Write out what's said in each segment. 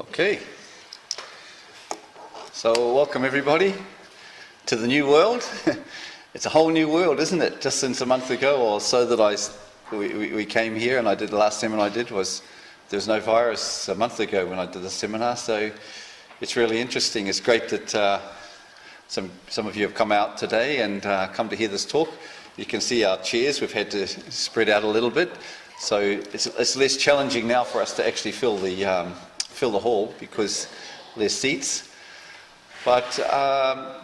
Okay, so welcome everybody to the new world. It's a whole new world, isn't it? Just since a month ago or so that we came here, and I did the last seminar I did was there was no virus a month ago when I did the seminar, so it's really interesting. It's great that some of you have come out today and come to hear this talk. You can see our chairs, we've had to spread out a little bit, so it's less challenging now for us to actually fill the hall because there's seats. But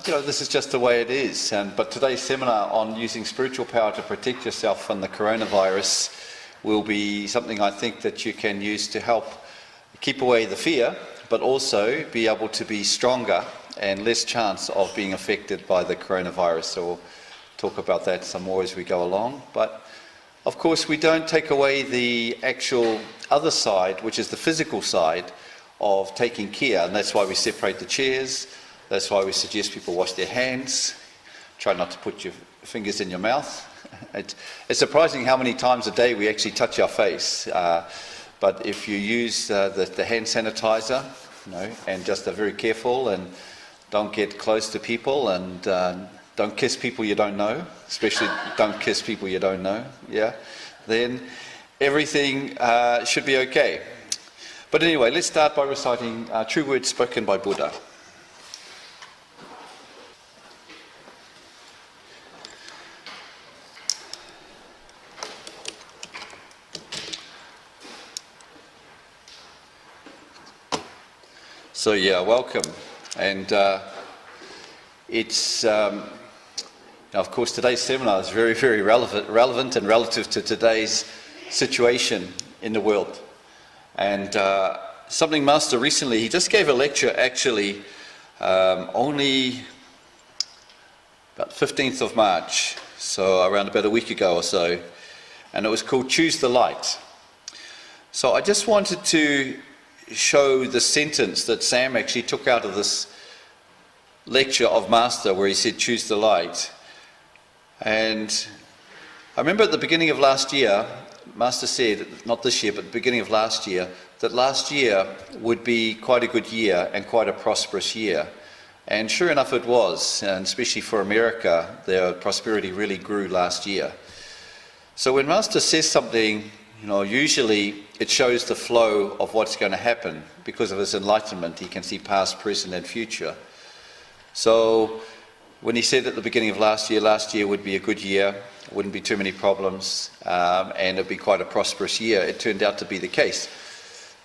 this is just the way it is. But today's seminar on using spiritual power to protect yourself from the coronavirus will be something I think that you can use to help keep away the fear, but also be able to be stronger and less chance of being affected by the coronavirus. So we'll talk about that some more as we go along. But of course, we don't take away the actual other side, which is the physical side of taking care, and that's why we separate the chairs. That's why we suggest people wash their hands. Try not to put your fingers in your mouth. It's surprising how many times a day we actually touch our face. But if you use the hand sanitizer, and just are very careful and don't get close to people and don't kiss people you don't know, especially don't kiss people you don't know, then everything should be okay. But anyway, let's start by reciting true words spoken by Buddha. So welcome. And it's, of course, today's seminar is very, very relevant and relative to today's situation in the world. And something Master recently, he just gave a lecture actually only about 15th of March, so around about a week ago or so, and it was called Choose the Light. So I just wanted to show the sentence that Sam actually took out of this lecture of Master where he said choose the light. And I remember at the beginning of last year, Master said, not this year, but the beginning of last year, that last year would be quite a good year and quite a prosperous year. And sure enough it was, and especially for America, their prosperity really grew last year. So when Master says something, usually it shows the flow of what's going to happen. Because of his enlightenment, he can see past, present and future. So when he said at the beginning of last year would be a good year, wouldn't be too many problems, and it'd be quite a prosperous year. It turned out to be the case.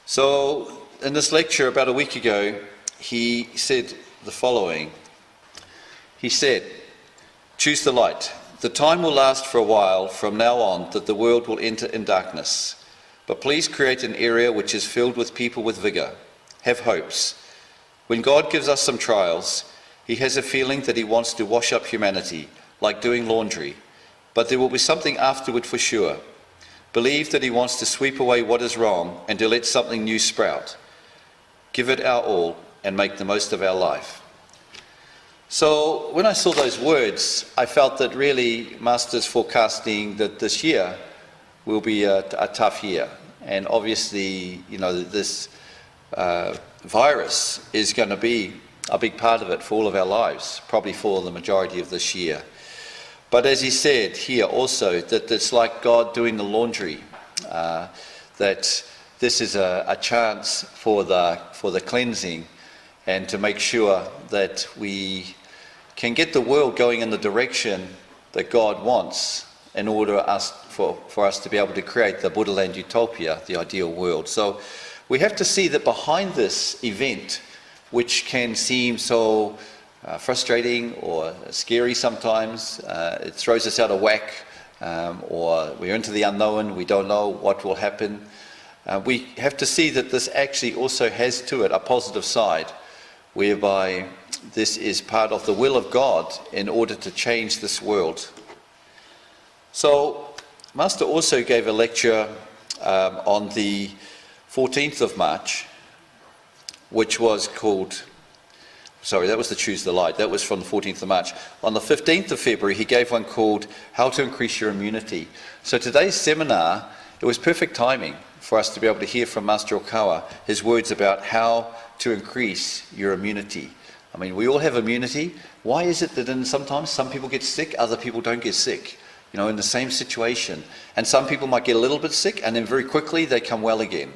So in this lecture about a week ago, he said the following. He said, choose the light. The time will last for a while from now on that the world will enter in darkness. But please create an area which is filled with people with vigor. Have hopes. When God gives us some trials, he has a feeling that he wants to wash up humanity, like doing laundry. But there will be something afterward for sure. Believe that he wants to sweep away what is wrong and to let something new sprout. Give it our all and make the most of our life. So when I saw those words, I felt that really Master's forecasting that this year will be a tough year. And obviously, this virus is going to be a big part of it for all of our lives, probably for the majority of this year. But as he said here also, that it's like God doing the laundry, that this is a chance for the cleansing and to make sure that we can get the world going in the direction that God wants in order for us to be able to create the Buddha land utopia, the ideal world. So we have to see that behind this event, which can seem so frustrating or scary sometimes, it throws us out of whack, or we're into the unknown, we don't know what will happen. We have to see that this actually also has to it a positive side, whereby this is part of the will of God in order to change this world. So Master also gave a lecture on the 14th of March, which was called, that was the Choose the Light, that was from the 14th of March. On the 15th of February, he gave one called How to Increase Your Immunity. So today's seminar it was perfect timing for us to be able to hear from Master Okawa his words about how to increase your immunity. I mean, we all have immunity. Why is it that sometimes some people get sick, other people don't get sick? You know, in the same situation. And some people might get a little bit sick and then very quickly they come well again.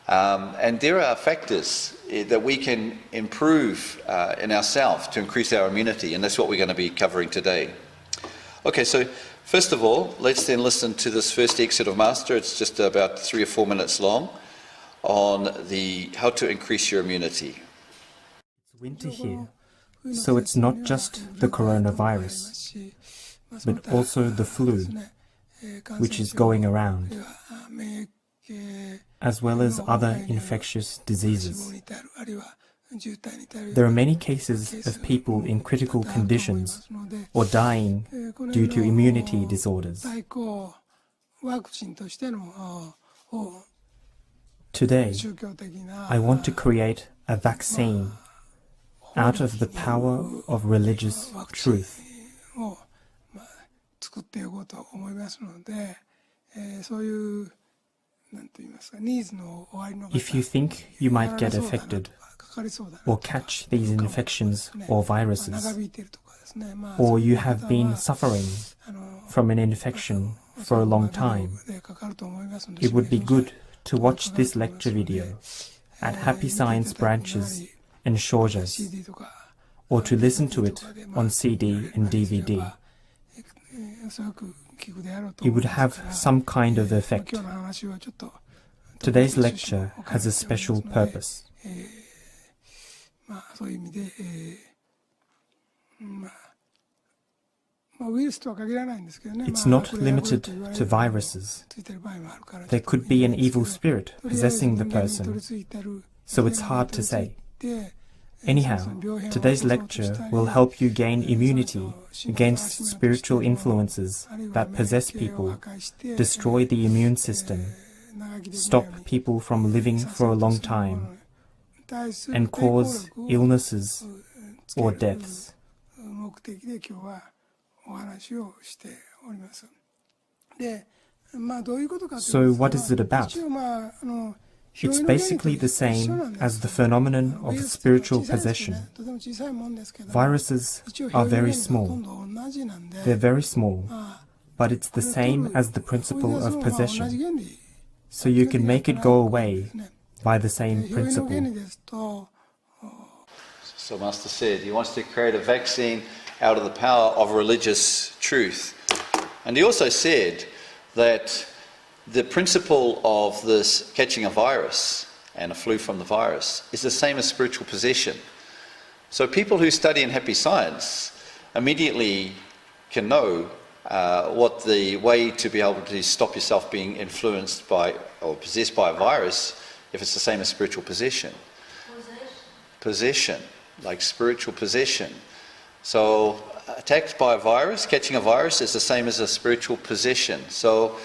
And there are factors that we can improve in ourselves to increase our immunity, and that's what we're going to be covering today. Okay, so first of all, let's then listen to this first excerpt of Master. It's just about 3 or 4 minutes long on how to increase your immunity. It's winter here, so it's not just the coronavirus, but also the flu, which is going around, as well as other infectious diseases. There are many cases of people in critical conditions or dying due to immunity disorders. Today, I want to create a vaccine out of the power of religious truth. If you think you might get affected or catch these infections or viruses, or you have been suffering from an infection for a long time, it would be good to watch this lecture video at Happy Science branches and shojas, or to listen to it on CD and DVD. It would have some kind of effect. Today's lecture has a special purpose. It's not limited to viruses. There could be an evil spirit possessing the person, so it's hard to say. Anyhow, today's lecture will help you gain immunity against spiritual influences that possess people, destroy the immune system, stop people from living for a long time, and cause illnesses or deaths. So what is it about? It's basically the same as the phenomenon of spiritual possession. Viruses are very small. They're very small, but it's the same as the principle of possession. So you can make it go away by the same principle. So Master said he wants to create a vaccine out of the power of religious truth. And he also said that the principle of this catching a virus and a flu from the virus is the same as spiritual possession. So people who study in Happy Science immediately can know what the way to be able to stop yourself being influenced by or possessed by a virus, if it's the same as spiritual possession. Possession, like spiritual possession. So attacked by a virus, catching a virus is the same as a spiritual possession. So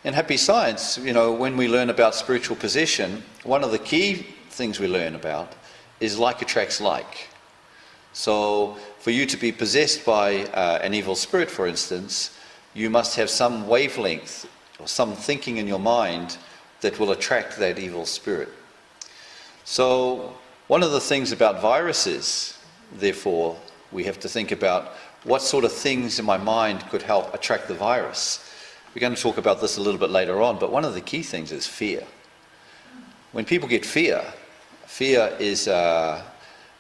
in Happy Science, you know, when we learn about spiritual possession, one of the key things we learn about is like attracts like. So for you to be possessed by an evil spirit, for instance, you must have some wavelength or some thinking in your mind that will attract that evil spirit. So one of the things about viruses, therefore, we have to think about what sort of things in my mind could help attract the virus. We're going to talk about this a little bit later on, but one of the key things is fear. When people get fear, fear is an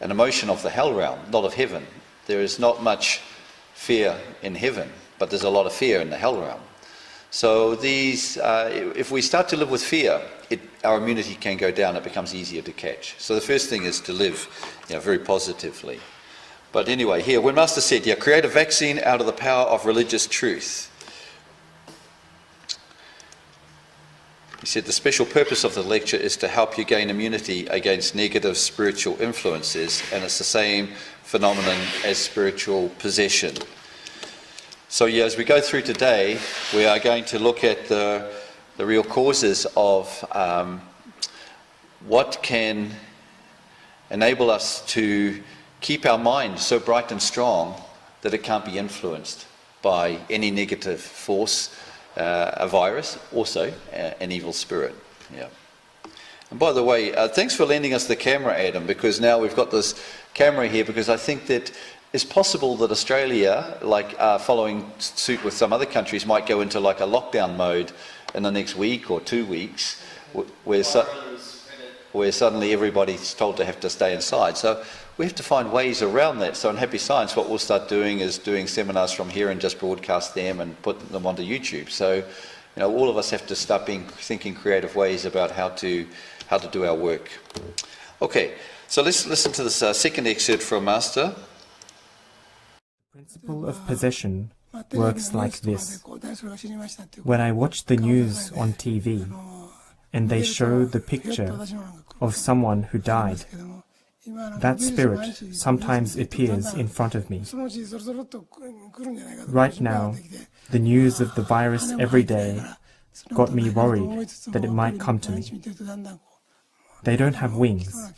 emotion of the hell realm, not of heaven. There is not much fear in heaven, but there's a lot of fear in the hell realm. So if we start to live with fear, our immunity can go down, it becomes easier to catch. So the first thing is to live very positively. But anyway, here, when Master said, create a vaccine out of the power of religious truth. He said the special purpose of the lecture is to help you gain immunity against negative spiritual influences, and it's the same phenomenon as spiritual possession. So as we go through today, we are going to look at the real causes of what can enable us to keep our mind so bright and strong that it can't be influenced by any negative force, a virus, also an evil spirit. Yeah. And by the way, thanks for lending us the camera, Adam, because now we've got this camera here, because I think that it's possible that Australia, like following suit with some other countries, might go into like a lockdown mode in the next week or 2 weeks, where suddenly everybody's told to have to stay inside. So we have to find ways around that. So in Happy Science, what we'll start doing is doing seminars from here and just broadcast them and put them onto YouTube. So, you know, all of us have to start thinking creative ways about how to do our work. Okay, so let's listen to this second excerpt from Master. The principle of possession works like this. When I watch the news on TV and they show the picture of someone who died, that spirit sometimes appears in front of me. Right now, the news of the virus every day got me worried that it might come to me. They don't have wings,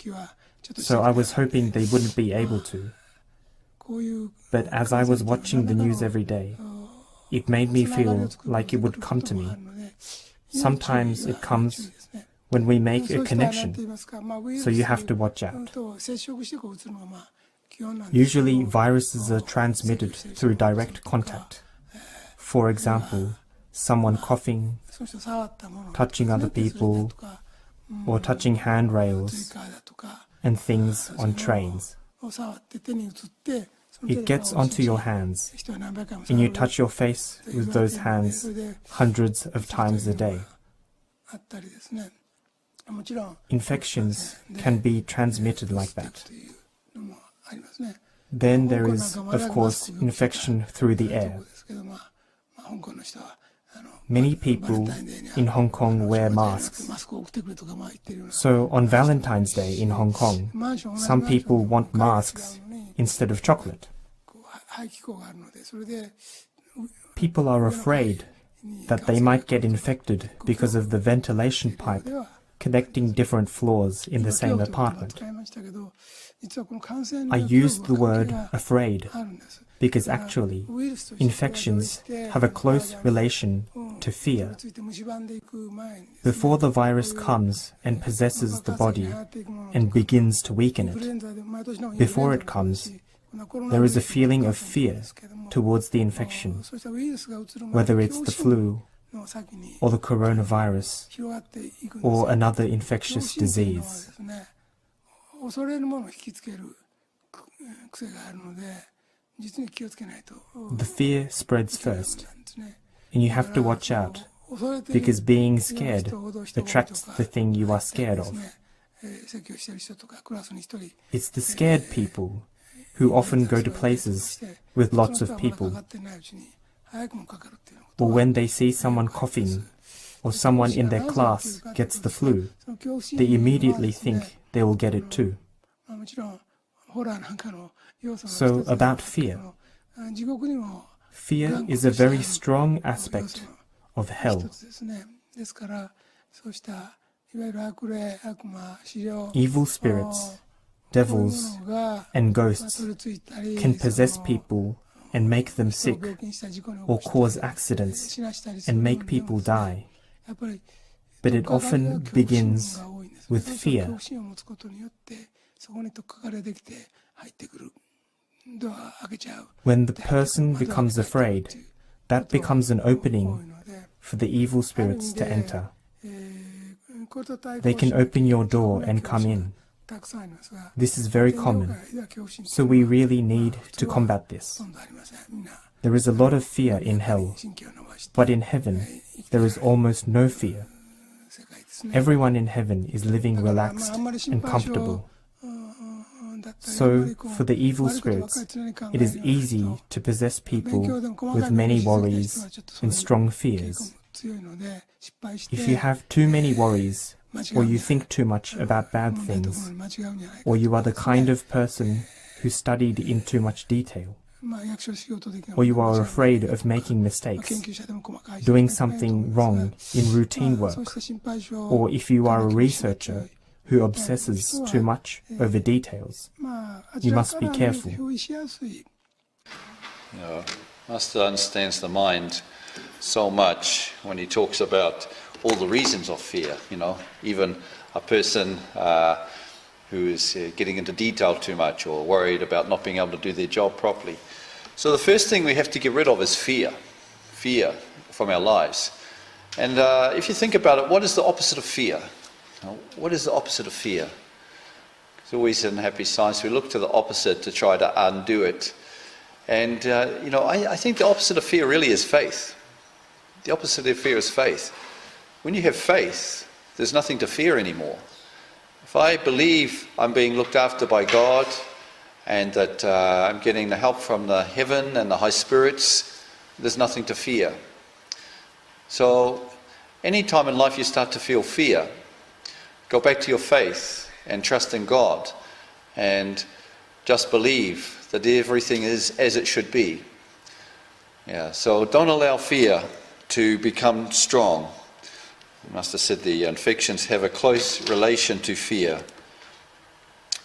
so I was hoping they wouldn't be able to. But as I was watching the news every day, it made me feel like it would come to me. Sometimes it comes when we make a connection, so you have to watch out. Usually viruses are transmitted through direct contact. For example, someone coughing, touching other people, or touching handrails and things on trains. It gets onto your hands, and you touch your face with those hands hundreds of times a day. Infections can be transmitted like that. Then there is, of course, infection through the air. Many people in Hong Kong wear masks. So on Valentine's Day in Hong Kong, some people want masks instead of chocolate. People are afraid that they might get infected because of the ventilation pipe connecting different floors in the same apartment. I used the word afraid because actually infections have a close relation to fear. Before the virus comes and possesses the body and begins to weaken it, before it comes, there is a feeling of fear towards the infection, whether it's the flu or the coronavirus or another infectious disease. The fear spreads first, and you have to watch out, because being scared attracts the thing you are scared of. It's the scared people who often go to places with lots of people, or when they see someone coughing, or someone in their class gets the flu, they immediately think they will get it too. So about fear. Fear is a very strong aspect of hell. Evil spirits, devils, and ghosts can possess people and make them sick, or cause accidents and make people die. But it often begins with fear. When the person becomes afraid, that becomes an opening for the evil spirits to enter. They can open your door and come in. This is very common, so we really need to combat this. There is a lot of fear in hell, but in heaven there is almost no fear. Everyone in heaven is living relaxed and comfortable. So, for the evil spirits, it is easy to possess people with many worries and strong fears. If you have too many worries, or you think too much about bad things, or you are the kind of person who studied in too much detail, or you are afraid of making mistakes, doing something wrong in routine work, or if you are a researcher who obsesses too much over details, you must be careful. Master understands the mind so much when he talks about all the reasons of fear, even a person who is getting into detail too much or worried about not being able to do their job properly. So the first thing we have to get rid of is fear from our lives. And if you think about it, what is the opposite of fear? What is the opposite of fear? It's always in Happy Science, we look to the opposite to try to undo it. And, I think the opposite of fear really is faith. The opposite of fear is faith. When you have faith, there's nothing to fear anymore. If I believe I'm being looked after by God and that I'm getting the help from the heaven and the high spirits, there's nothing to fear. So any time in life you start to feel fear, go back to your faith and trust in God and just believe that everything is as it should be. So don't allow fear to become strong. The Master said the infections have a close relation to fear.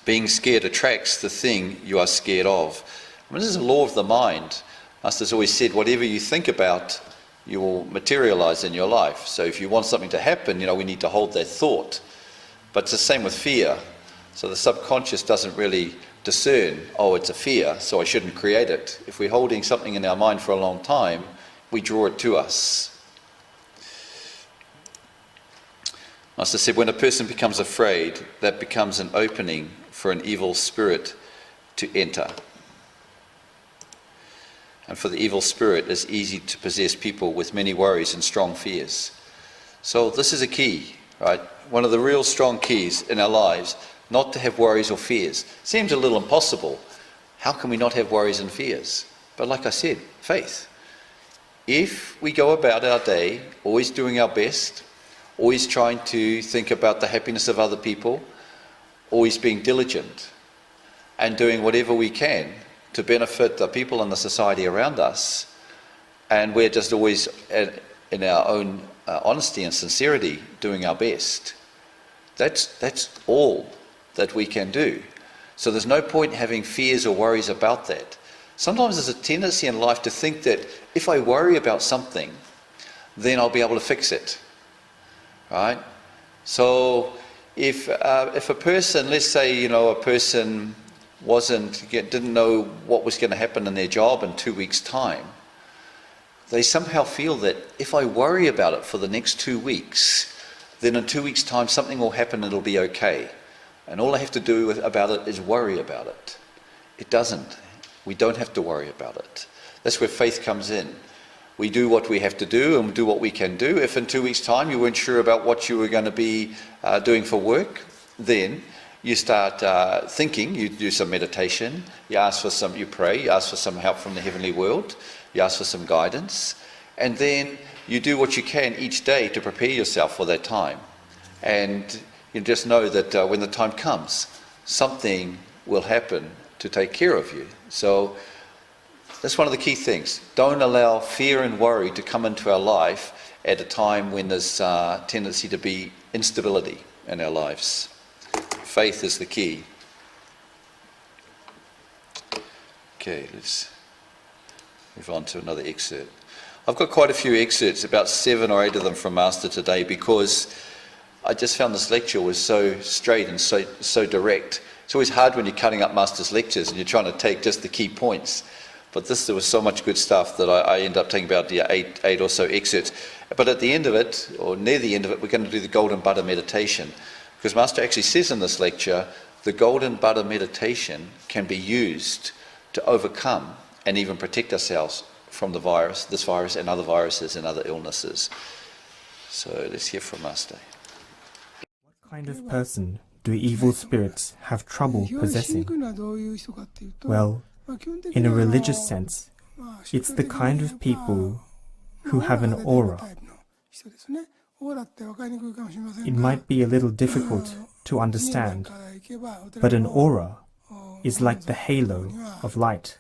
Being scared attracts the thing you are scared of. This is a law of the mind. Master's always said whatever you think about, you will materialize in your life. So if you want something to happen, we need to hold that thought. But it's the same with fear. So the subconscious doesn't really discern, it's a fear, so I shouldn't create it. If we're holding something in our mind for a long time, we draw it to us. Master said, when a person becomes afraid, that becomes an opening for an evil spirit to enter. And for the evil spirit, it's easy to possess people with many worries and strong fears. So this is a key, right? One of the real strong keys in our lives, not to have worries or fears. Seems a little impossible. How can we not have worries and fears? But like I said, faith. If we go about our day always doing our best, always trying to think about the happiness of other people, always being diligent, and doing whatever we can to benefit the people and the society around us, and we're just always in our own honesty and sincerity doing our best, that's all that we can do. So there's no point having fears or worries about that. Sometimes there's a tendency in life to think that if I worry about something, then I'll be able to fix it. Right? So if a person, let's say, a person didn't know what was going to happen in their job in 2 weeks' time, they somehow feel that if I worry about it for the next 2 weeks, then in 2 weeks' time something will happen and it'll be okay. And all I have to do about it is worry about it. It doesn't. We don't have to worry about it. That's where faith comes in. We do what we have to do and do what we can do. If in 2 weeks' time you weren't sure about what you were going to be doing for work, then you start thinking, you do some meditation, you pray, you ask for some help from the heavenly world, you ask for some guidance, and then you do what you can each day to prepare yourself for that time. And you just know that when the time comes, something will happen to take care of you. So that's one of the key things. Don't allow fear and worry to come into our life at a time when there's a tendency to be instability in our lives. Faith is the key. Okay, let's move on to another excerpt. I've got quite a few excerpts, about 7 or 8 of them from Master today, because I just found this lecture was so straight and so direct. It's always hard when you're cutting up Master's lectures and you're trying to take just the key points. But there was so much good stuff that I end up taking about 8 or so excerpts. But at the end of it, or near the end of it, we're going to do the golden butter meditation. Because Master actually says in this lecture, the golden butter meditation can be used to overcome and even protect ourselves from this virus and other viruses and other illnesses. So let's hear from Master. What kind of person do evil spirits have trouble possessing? Well, in a religious sense, it's the kind of people who have an aura. It might be a little difficult to understand, but an aura is like the halo of light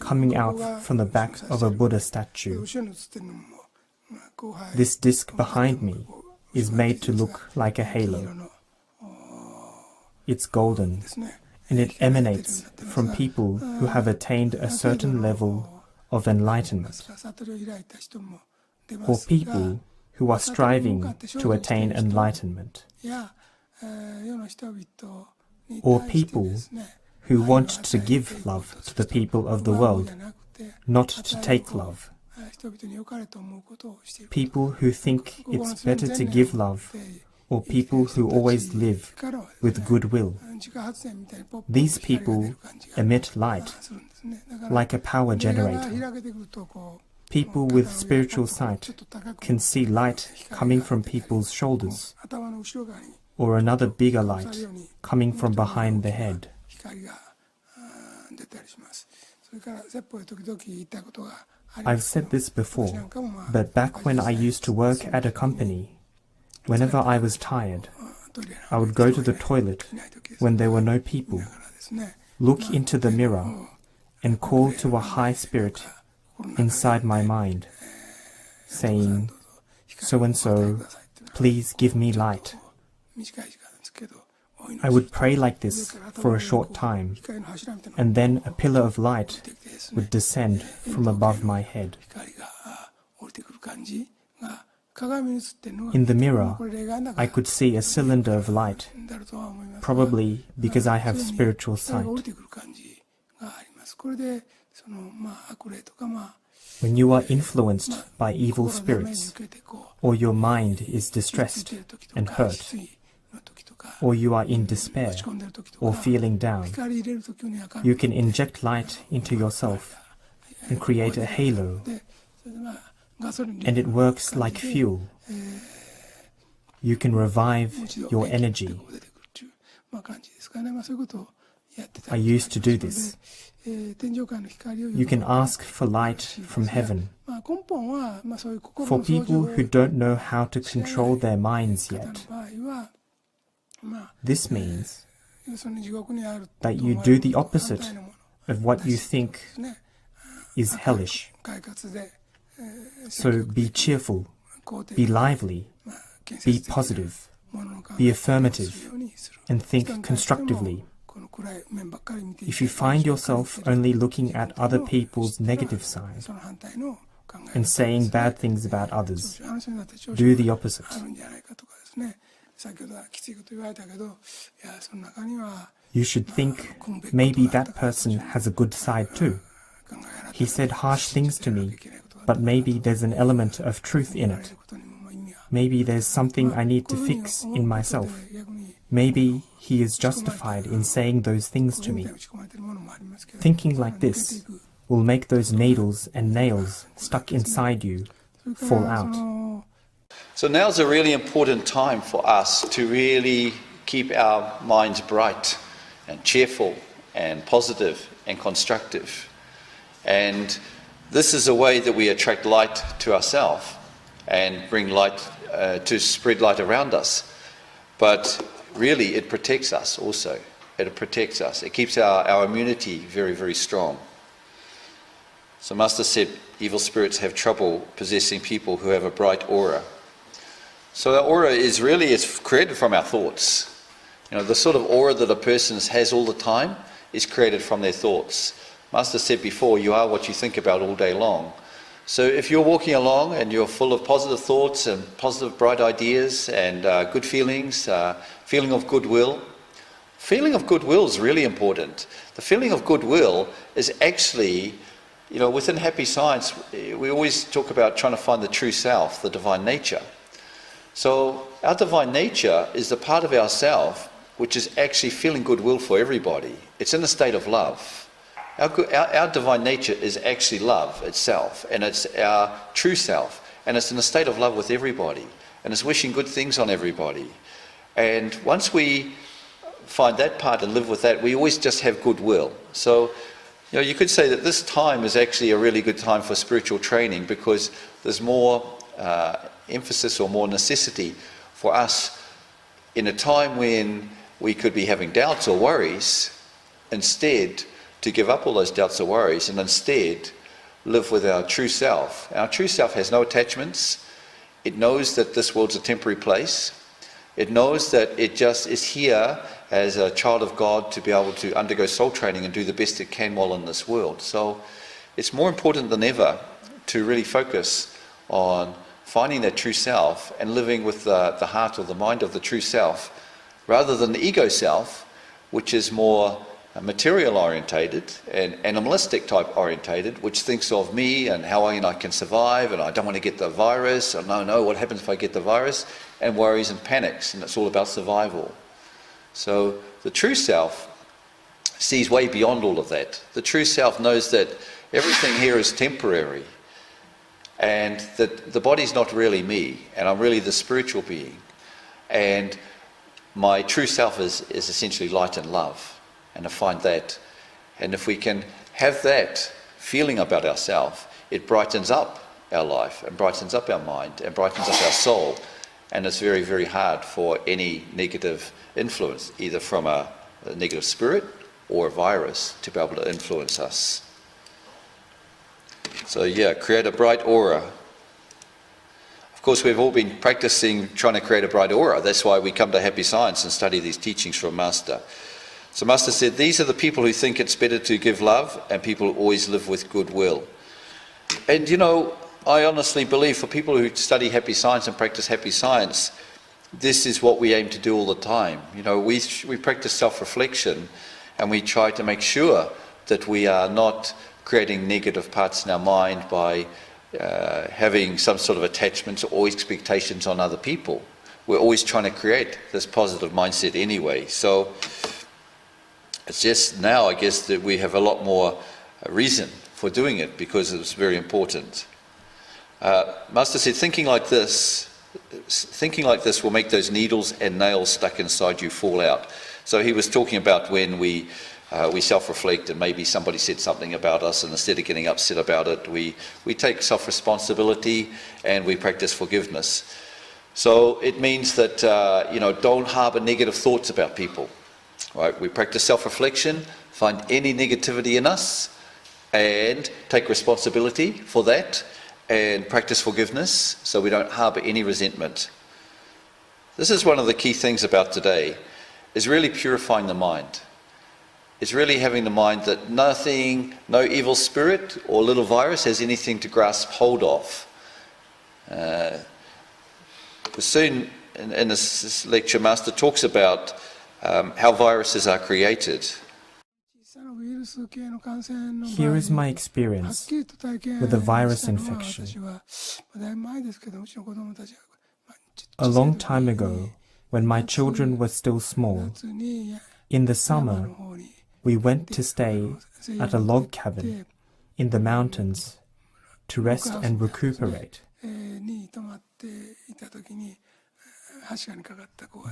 coming out from the back of a Buddha statue. This disc behind me is made to look like a halo. It's golden, and it emanates from people who have attained a certain level of enlightenment, or people who are striving to attain enlightenment, or people who want to give love to the people of the world, not to take love. People who think it's better to give love, or people who always live with goodwill. These people emit light, like a power generator. People with spiritual sight can see light coming from people's shoulders, or another bigger light coming from behind the head. I've said this before, but back when I used to work at a company, whenever I was tired, I would go to the toilet when there were no people, look into the mirror, and call to a high spirit inside my mind, saying, "So-and-so, please give me light." I would pray like this for a short time, and then a pillar of light would descend from above my head. In the mirror, I could see a cylinder of light, probably because I have spiritual sight. When you are influenced by evil spirits, or your mind is distressed and hurt, or you are in despair or feeling down, you can inject light into yourself and create a halo, and it works like fuel. You can revive your energy. I used to do this. You can ask for light from heaven. For people who don't know how to control their minds yet, this means that you do the opposite of what you think is hellish. So be cheerful, be lively, be positive, be affirmative, and think constructively. If you find yourself only looking at other people's negative side and saying bad things about others, do the opposite. You should think, maybe that person has a good side too. He said harsh things to me, but maybe there's an element of truth in it. Maybe there's something I need to fix in myself. Maybe he is justified in saying those things to me. Thinking like this will make those needles and nails stuck inside you fall out. So now's a really important time for us to really keep our minds bright and cheerful and positive and constructive. And this is a way that we attract light to ourselves and bring light to spread light around us. But really it protects us also. It protects us. It keeps our immunity very, very strong. So Master said evil spirits have trouble possessing people who have a bright aura. So our aura is created from our thoughts. You know, the sort of aura that a person has all the time is created from their thoughts. Master said before, you are what you think about all day long. So if you're walking along and you're full of positive thoughts and positive bright ideas and good feelings, feeling of goodwill is really important. The feeling of goodwill is actually, you know, within happy science, we always talk about trying to find the true self, the divine nature. So our divine nature is the part of ourself which is actually feeling goodwill for everybody. It's in a state of love. Our divine nature is actually love itself, and it's our true self, and it's in a state of love with everybody, and it's wishing good things on everybody. And once we find that part and live with that, we always just have goodwill. So, you know, you could say that this time is actually a really good time for spiritual training, because there's more emphasis or more necessity for us in a time when we could be having doubts or worries, instead to give up all those doubts or worries and instead live with our true self. Our true self has no attachments. It knows that this world's a temporary place. It knows that it just is here as a child of God to be able to undergo soul training and do the best it can while in this world. So it's more important than ever to really focus on finding that true self and living with the heart or the mind of the true self, rather than the ego self, which is more material orientated and animalistic type orientated, which thinks of me and how I can survive, and I don't want to get the virus, or no, what happens if I get the virus, and worries and panics, and it's all about survival. So the true self sees way beyond all of that. The true self knows that everything here is temporary, and that the body's not really me, and I'm really the spiritual being, and my true self is essentially light and love. And to find that, and if we can have that feeling about ourselves, it brightens up our life and brightens up our mind and brightens up our soul, and it's very, very hard for any negative influence, either from a negative spirit or a virus, to be able to influence us. So yeah, create a bright aura. Of course, we've all been practicing trying to create a bright aura. That's why we come to Happy Science and study these teachings from Master. So Master said, these are the people who think it's better to give love, and people who always live with goodwill. And I honestly believe for people who study Happy Science and practice Happy Science, this is what we aim to do all the time. We practice self-reflection, and we try to make sure that we are not creating negative parts in our mind by having some sort of attachments or expectations on other people. We're always trying to create this positive mindset anyway. So it's just now, I guess, that we have a lot more reason for doing it, because it's very important. Master said, thinking like this will make those needles and nails stuck inside you fall out. So he was talking about when we self-reflect, and maybe somebody said something about us, and instead of getting upset about it, we take self-responsibility and we practice forgiveness. So it means that don't harbour negative thoughts about people. Right? We practice self-reflection, find any negativity in us, and take responsibility for that, and practice forgiveness, so we don't harbour any resentment. This is one of the key things about today, is really purifying the mind. It's really having the mind that nothing, no evil spirit or little virus has anything to grasp hold of. Soon in this lecture, Master talks about how viruses are created. Here is my experience with a virus infection. A long time ago, when my children were still small, in the summer, we went to stay at a log cabin in the mountains to rest and recuperate.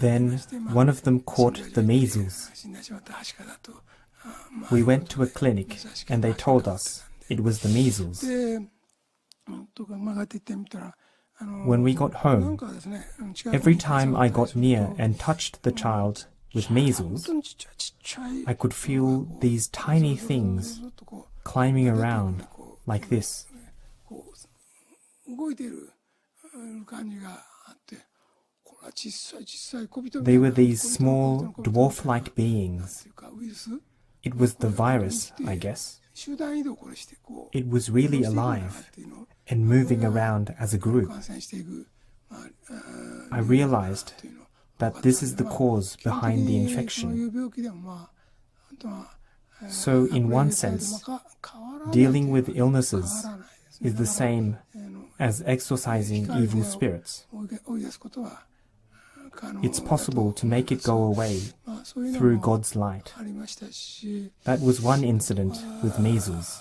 Then one of them caught the measles. We went to a clinic and they told us it was the measles. When we got home, every time I got near and touched the child with measles, I could feel these tiny things climbing around like this. They were these small, dwarf-like beings. It was the virus, I guess. It was really alive and moving around as a group. I realized that this is the cause behind the infection. So, in one sense, dealing with illnesses is the same as exorcising evil spirits. It's possible to make it go away through God's light. That was one incident with measles.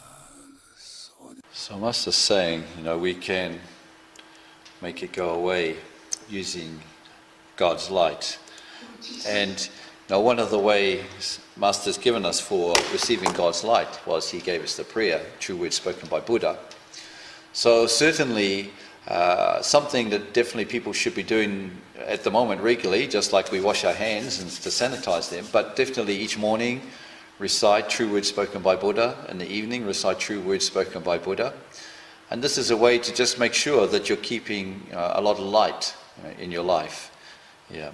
So Master's saying, we can make it go away using God's light. And one of the ways Master's given us for receiving God's light was he gave us the prayer, true words spoken by Buddha. So certainly something that definitely people should be doing at the moment regularly, just like we wash our hands and to sanitize them, but definitely each morning recite true words spoken by Buddha, in the evening recite true words spoken by Buddha. And this is a way to just make sure that you're keeping a lot of light in your life. Yeah.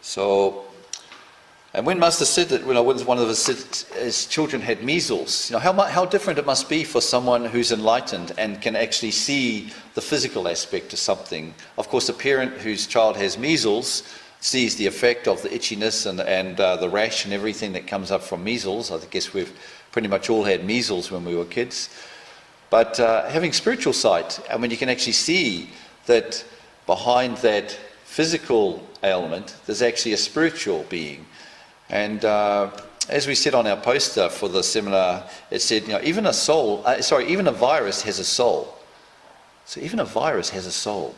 So And when Master said that, when one of his children had measles, how different it must be for someone who's enlightened and can actually see the physical aspect of something. Of course, a parent whose child has measles sees the effect of the itchiness and the rash and everything that comes up from measles. I guess we've pretty much all had measles when we were kids. But having spiritual sight, and when you can actually see that behind that physical ailment, there's actually a spiritual being. And as we said on our poster for the seminar, it said, even a virus has a soul. So even a virus has a soul.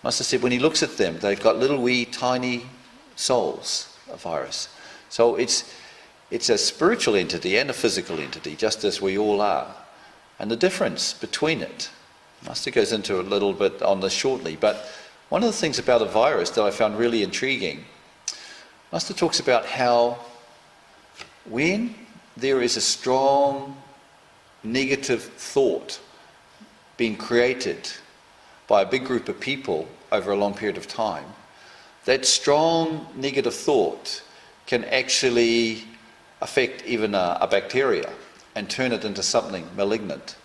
Master said when he looks at them, they've got little wee tiny souls, a virus. So it's a spiritual entity and a physical entity, just as we all are. And the difference between it, Master goes into a little bit on this shortly, but one of the things about a virus that I found really intriguing, Master talks about how when there is a strong negative thought being created by a big group of people over a long period of time, that strong negative thought can actually affect even a bacteria and turn it into something malignant.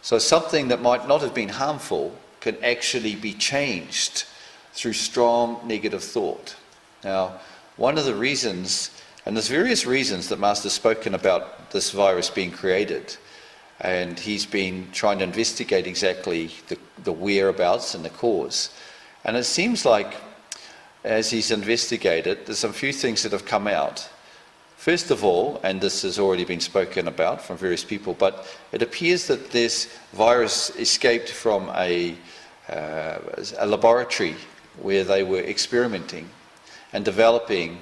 So something that might not have been harmful can actually be changed through strong negative thought. Now, one of the reasons, and there's various reasons that Master's spoken about this virus being created, and he's been trying to investigate exactly the whereabouts and the cause. And it seems like, as he's investigated, there's a few things that have come out. First of all, and this has already been spoken about from various people, but it appears that this virus escaped from a laboratory where they were experimenting and developing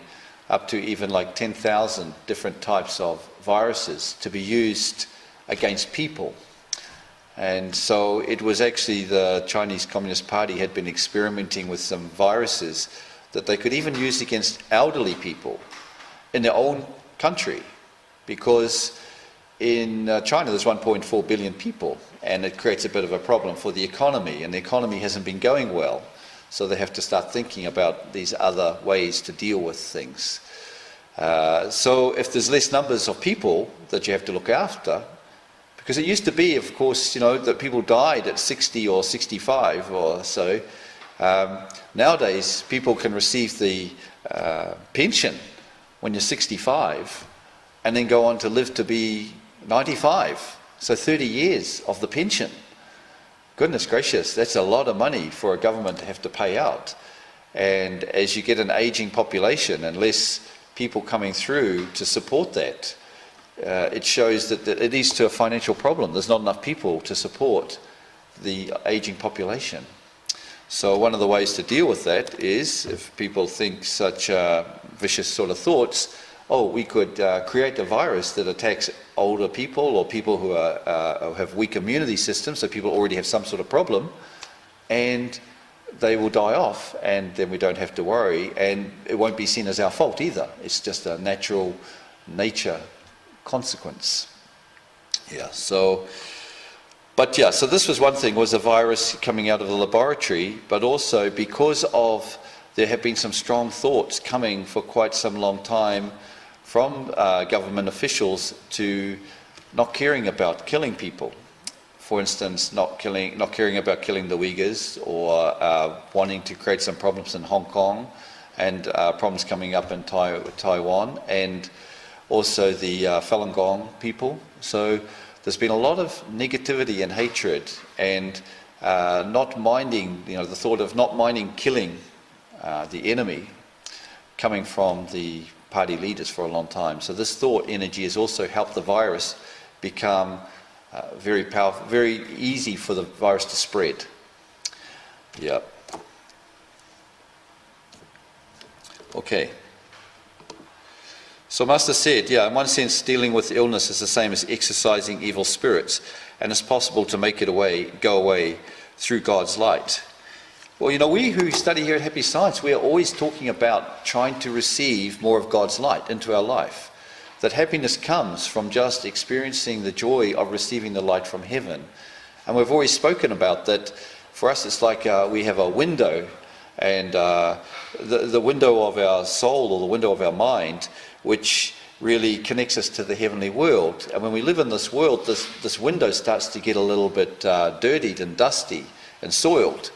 up to even like 10,000 different types of viruses to be used against people. And so it was actually the Chinese Communist Party had been experimenting with some viruses that they could even use against elderly people in their own country, because in China there's 1.4 billion people, and it creates a bit of a problem for the economy, and the economy hasn't been going well, so they have to start thinking about these other ways to deal with things. So if there's less numbers of people that you have to look after, because it used to be, of course, that people died at 60 or 65 or so. Nowadays, people can receive the pension when you're 65 and then go on to live to be 95. So 30 years of the pension. Goodness gracious, that's a lot of money for a government to have to pay out. And as you get an aging population and less people coming through to support that, it shows that it leads to a financial problem. There's not enough people to support the aging population. So one of the ways to deal with that is, if people think such vicious sort of thoughts, we could create a virus that attacks older people or people who have weak immunity systems, so people already have some sort of problem, and they will die off, and then we don't have to worry, and it won't be seen as our fault either. It's just a natural nature consequence. So this was one thing, was a virus coming out of the laboratory, but also because of there have been some strong thoughts coming for quite some long time from government officials to not caring about killing people. For instance, not caring about killing the Uyghurs, or wanting to create some problems in Hong Kong, and problems coming up in Taiwan, and also the Falun Gong people. So there's been a lot of negativity and hatred, and not minding, the thought of not minding killing the enemy coming from the party leaders for a long time. So this thought energy has also helped the virus become very powerful, very easy for the virus to spread. Okay. So Master said, in one sense, dealing with illness is the same as exorcising evil spirits, and it's possible to make it go away through God's light. Well, we who study here at Happy Science, we are always talking about trying to receive more of God's light into our life. That happiness comes from just experiencing the joy of receiving the light from heaven. And we've always spoken about that. For us, it's like we have a window, and the window of our soul, or the window of our mind, which really connects us to the heavenly world. And when we live in this world, this window starts to get a little bit dirtied and dusty and soiled.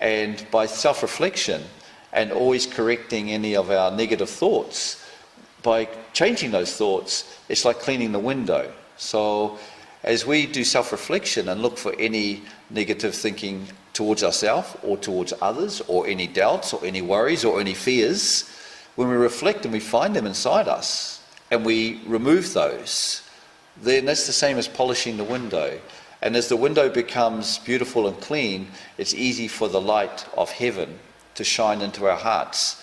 And by self-reflection and always correcting any of our negative thoughts, by changing those thoughts, it's like cleaning the window. So as we do self-reflection and look for any negative thinking towards ourselves or towards others, or any doubts or any worries or any fears, when we reflect and we find them inside us and we remove those, then that's the same as polishing the window. And as the window becomes beautiful and clean, it's easy for the light of heaven to shine into our hearts.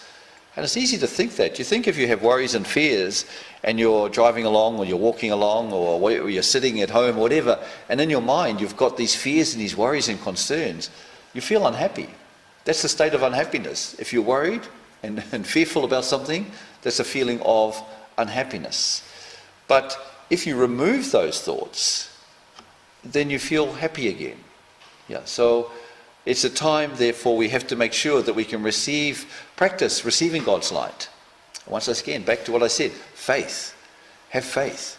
And it's easy to think that. You think if you have worries and fears and you're driving along or you're walking along or you're sitting at home or whatever, and in your mind you've got these fears and these worries and concerns, you feel unhappy. That's the state of unhappiness. If you're worried and fearful about something, that's a feeling of unhappiness. But if you remove those thoughts, then you feel happy again. Yeah. So it's a time, therefore, we have to make sure that we can practice receiving God's light. Once again, back to what I said, faith. Have faith.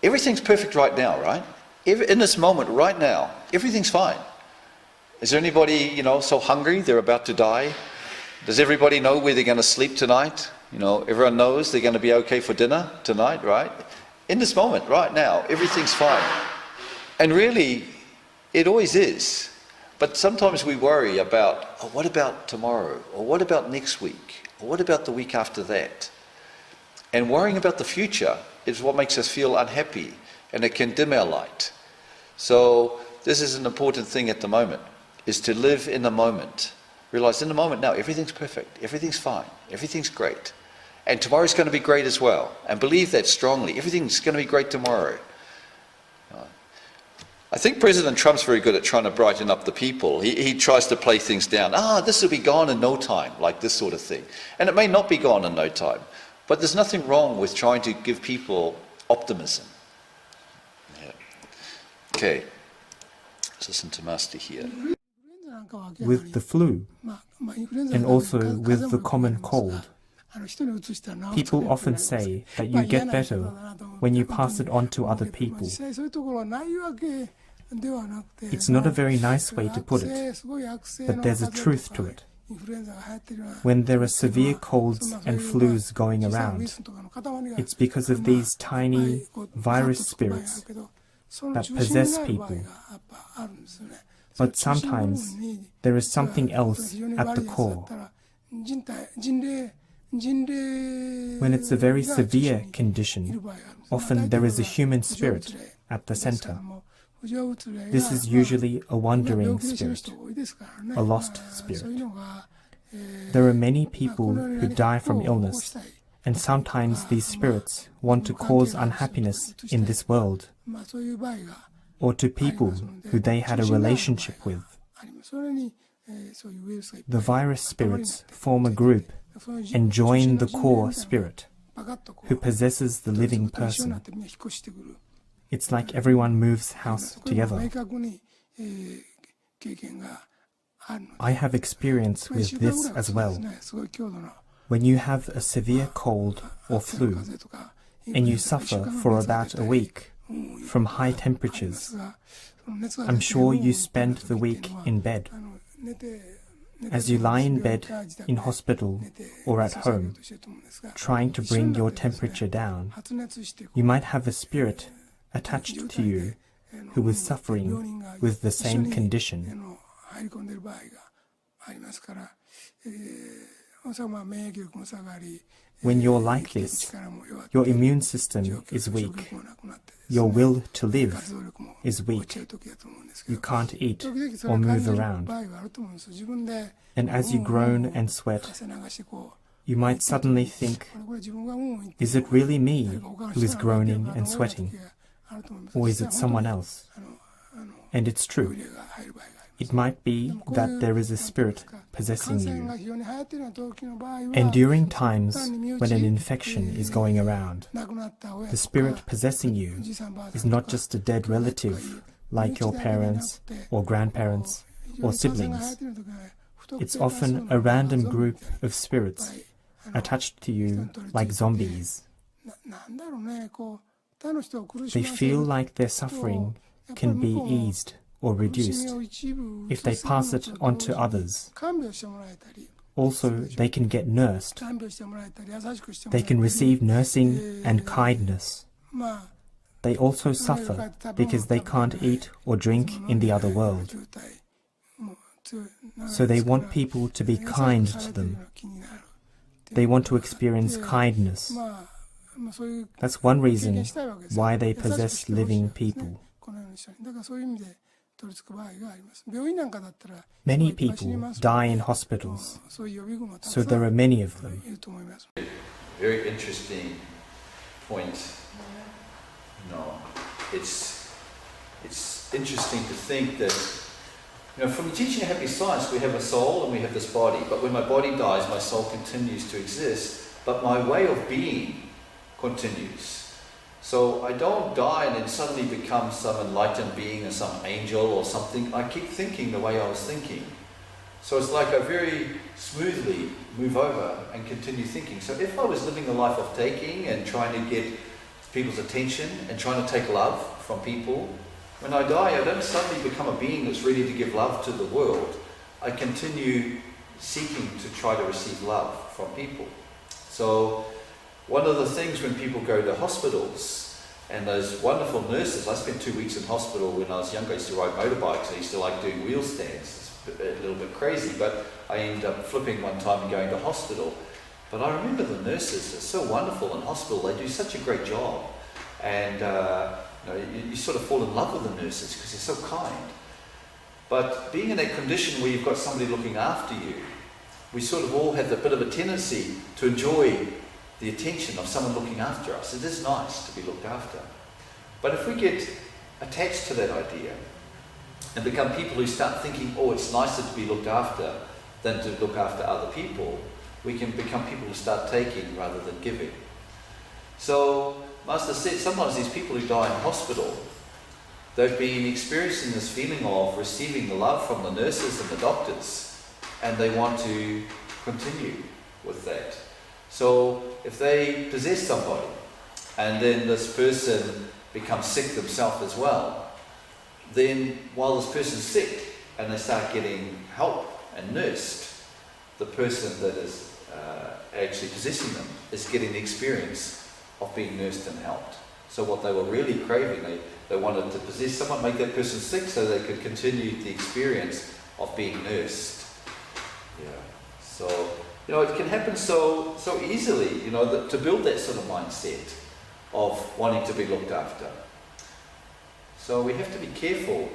Everything's perfect right now, right? In this moment, right now, everything's fine. Is there anybody, so hungry they're about to die? Does everybody know where they're going to sleep tonight? Everyone knows they're going to be okay for dinner tonight, right? In this moment, right now, everything's fine. And really, it always is. But sometimes we worry about, what about tomorrow? Or what about next week? Or what about the week after that? And worrying about the future is what makes us feel unhappy, and it can dim our light. So this is an important thing at the moment, is to live in the moment. Realize in the moment now, everything's perfect, everything's fine, everything's great. And tomorrow's going to be great as well. And believe that strongly. Everything's going to be great tomorrow. I think President Trump's very good at trying to brighten up the people. He tries to play things down. This will be gone in no time, like this sort of thing. And it may not be gone in no time. But there's nothing wrong with trying to give people optimism. Yeah. Okay. Let's listen to Master here. With the flu, and also with the common cold, people often say that you get better when you pass it on to other people. It's not a very nice way to put it, but there's a truth to it. When there are severe colds and flus going around, it's because of these tiny virus spirits that possess people. But sometimes there is something else at the core. When it's a very severe condition, often there is a human spirit at the center. This is usually a wandering spirit, a lost spirit. There are many people who die from illness, and sometimes these spirits want to cause unhappiness in this world, or to people who they had a relationship with. The virus spirits form a group and join the core spirit, who possesses the living person. It's like everyone moves house together. I have experience with this as well. When you have a severe cold or flu, and you suffer for about a week from high temperatures, I'm sure you spend the week in bed. As you lie in bed, in hospital, or at home, trying to bring your temperature down, you might have a spirit attached to you who is suffering with the same condition. When you're like this, your immune system is weak. Your will to live is weak. You can't eat or move around. And as you groan and sweat, you might suddenly think, is it really me who is groaning and sweating? Or is it someone else? And it's true. It might be that there is a spirit possessing you. And during times when an infection is going around, the spirit possessing you is not just a dead relative like your parents or grandparents or siblings. It's often a random group of spirits attached to you like zombies. They feel like their suffering can be eased or reduced if they pass it on to others. Also, they can get nursed. They can receive nursing and kindness. They also suffer because they can't eat or drink in the other world. So they want people to be kind to them. They want to experience kindness. That's one reason why they possess living people. Many people die in hospitals, so there are many of them. Very interesting point. No, it's interesting to think that, from the teaching of happy science, we have a soul and we have this body, but when my body dies, my soul continues to exist, but my way of being continues. So I don't die and then suddenly become some enlightened being or some angel or something. I keep thinking the way I was thinking. So it's like I very smoothly move over and continue thinking. So if I was living a life of taking and trying to get people's attention and trying to take love from people, when I die, I don't suddenly become a being that's ready to give love to the world. I continue seeking to try to receive love from people. So one of the things when people go to hospitals and those wonderful nurses, I spent 2 weeks in hospital when I was younger. I used to ride motorbikes. I used to like doing wheel stands. It's a little bit crazy, but I ended up flipping one time and going to hospital. But I remember the nurses, it's so wonderful in hospital. They do such a great job. And you sort of fall in love with the nurses because they're so kind. But being in that condition where you've got somebody looking after you, we sort of all have a bit of a tendency to enjoy the attention of someone looking after us. It is nice to be looked after. But if we get attached to that idea and become people who start thinking, oh, it's nicer to be looked after than to look after other people, we can become people who start taking rather than giving. So Master said sometimes these people who die in hospital, they've been experiencing this feeling of receiving the love from the nurses and the doctors, and they want to continue with that. So if they possess somebody and then this person becomes sick themselves as well, then while this person's sick and they start getting help and nursed, the person that is actually possessing them is getting the experience of being nursed and helped. So what they were really craving, they wanted to possess someone, make that person sick so they could continue the experience of being nursed. Yeah. So it can happen so easily, to build that sort of mindset of wanting to be looked after. So we have to be careful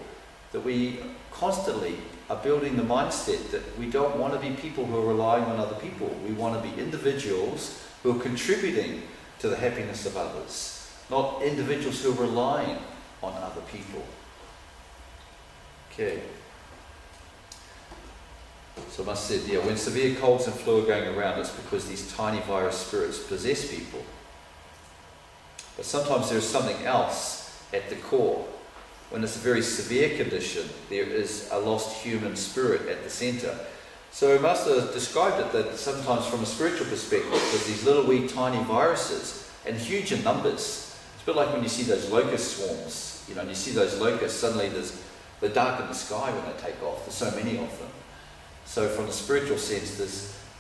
that we constantly are building the mindset that we don't want to be people who are relying on other people. We want to be individuals who are contributing to the happiness of others, not individuals who are relying on other people. Okay. So I must say, when severe colds and flu are going around, it's because these tiny virus spirits possess people. But sometimes there's something else at the core. When it's a very severe condition, there is a lost human spirit at the centre. So Master described it that sometimes from a spiritual perspective, there's these little wee tiny viruses and huge in numbers. It's a bit like when you see those locust swarms, and you see those locusts, suddenly they darken the sky when they take off. There's so many of them. So from a spiritual sense,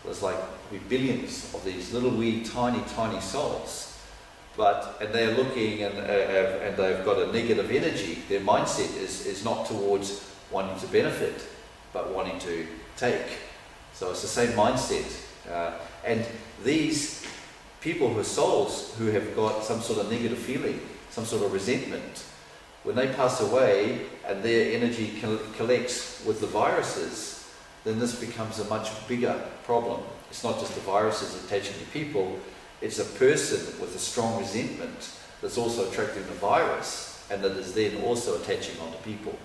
there's like billions of these little wee tiny souls. And they're looking and they've got a negative energy. Their mindset is not towards wanting to benefit, but wanting to take. So it's the same mindset. And these people who are souls who have got some sort of negative feeling, some sort of resentment, when they pass away and their energy collects with the viruses, then this becomes a much bigger problem. It's not just the viruses attaching to people, it's a person with a strong resentment that's also attracting the virus and that is then also attaching onto people.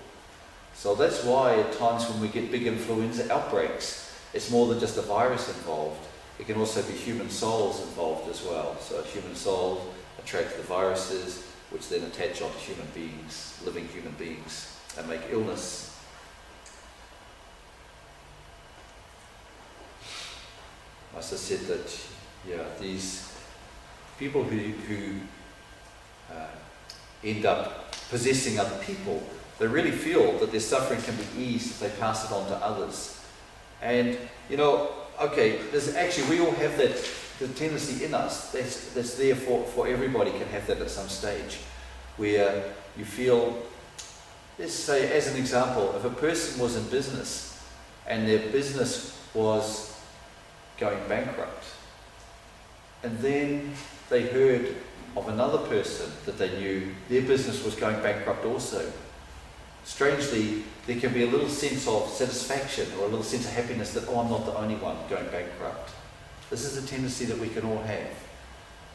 So that's why at times when we get big influenza outbreaks, it's more than just a virus involved. It can also be human souls involved as well. So human souls attract the viruses, which then attach onto human beings, living human beings, and make illness. Master said that, these people who end up possessing other people, they really feel that their suffering can be eased if they pass it on to others. And, there's actually, we all have that, the tendency in us that's there for everybody can have that at some stage, where you feel, let's say as an example, if a person was in business and their business was going bankrupt, and then they heard of another person that they knew, their business was going bankrupt also. Strangely, there can be a little sense of satisfaction or a little sense of happiness that, I'm not the only one going bankrupt. This is a tendency that we can all have.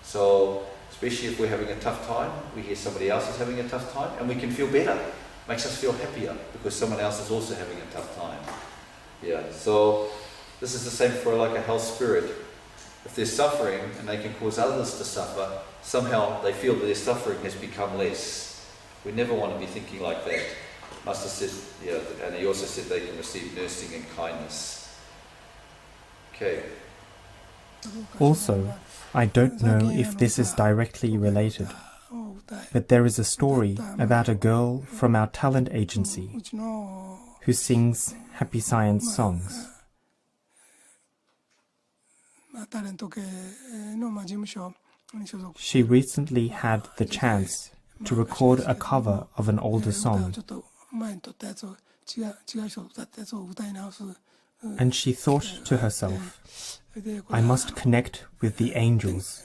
So, especially if we're having a tough time, we hear somebody else is having a tough time, and we can feel better. Makes us feel happier because someone else is also having a tough time. So this is the same for like a hell spirit. If they're suffering and they can cause others to suffer, somehow they feel that their suffering has become less. We never want to be thinking like that. Master said, and he also said they can receive nursing and kindness. Okay. Also, I don't know if this is directly related, but there is a story about a girl from our talent agency who sings happy science songs. She recently had the chance to record a cover of an older song, and she thought to herself, I must connect with the angels,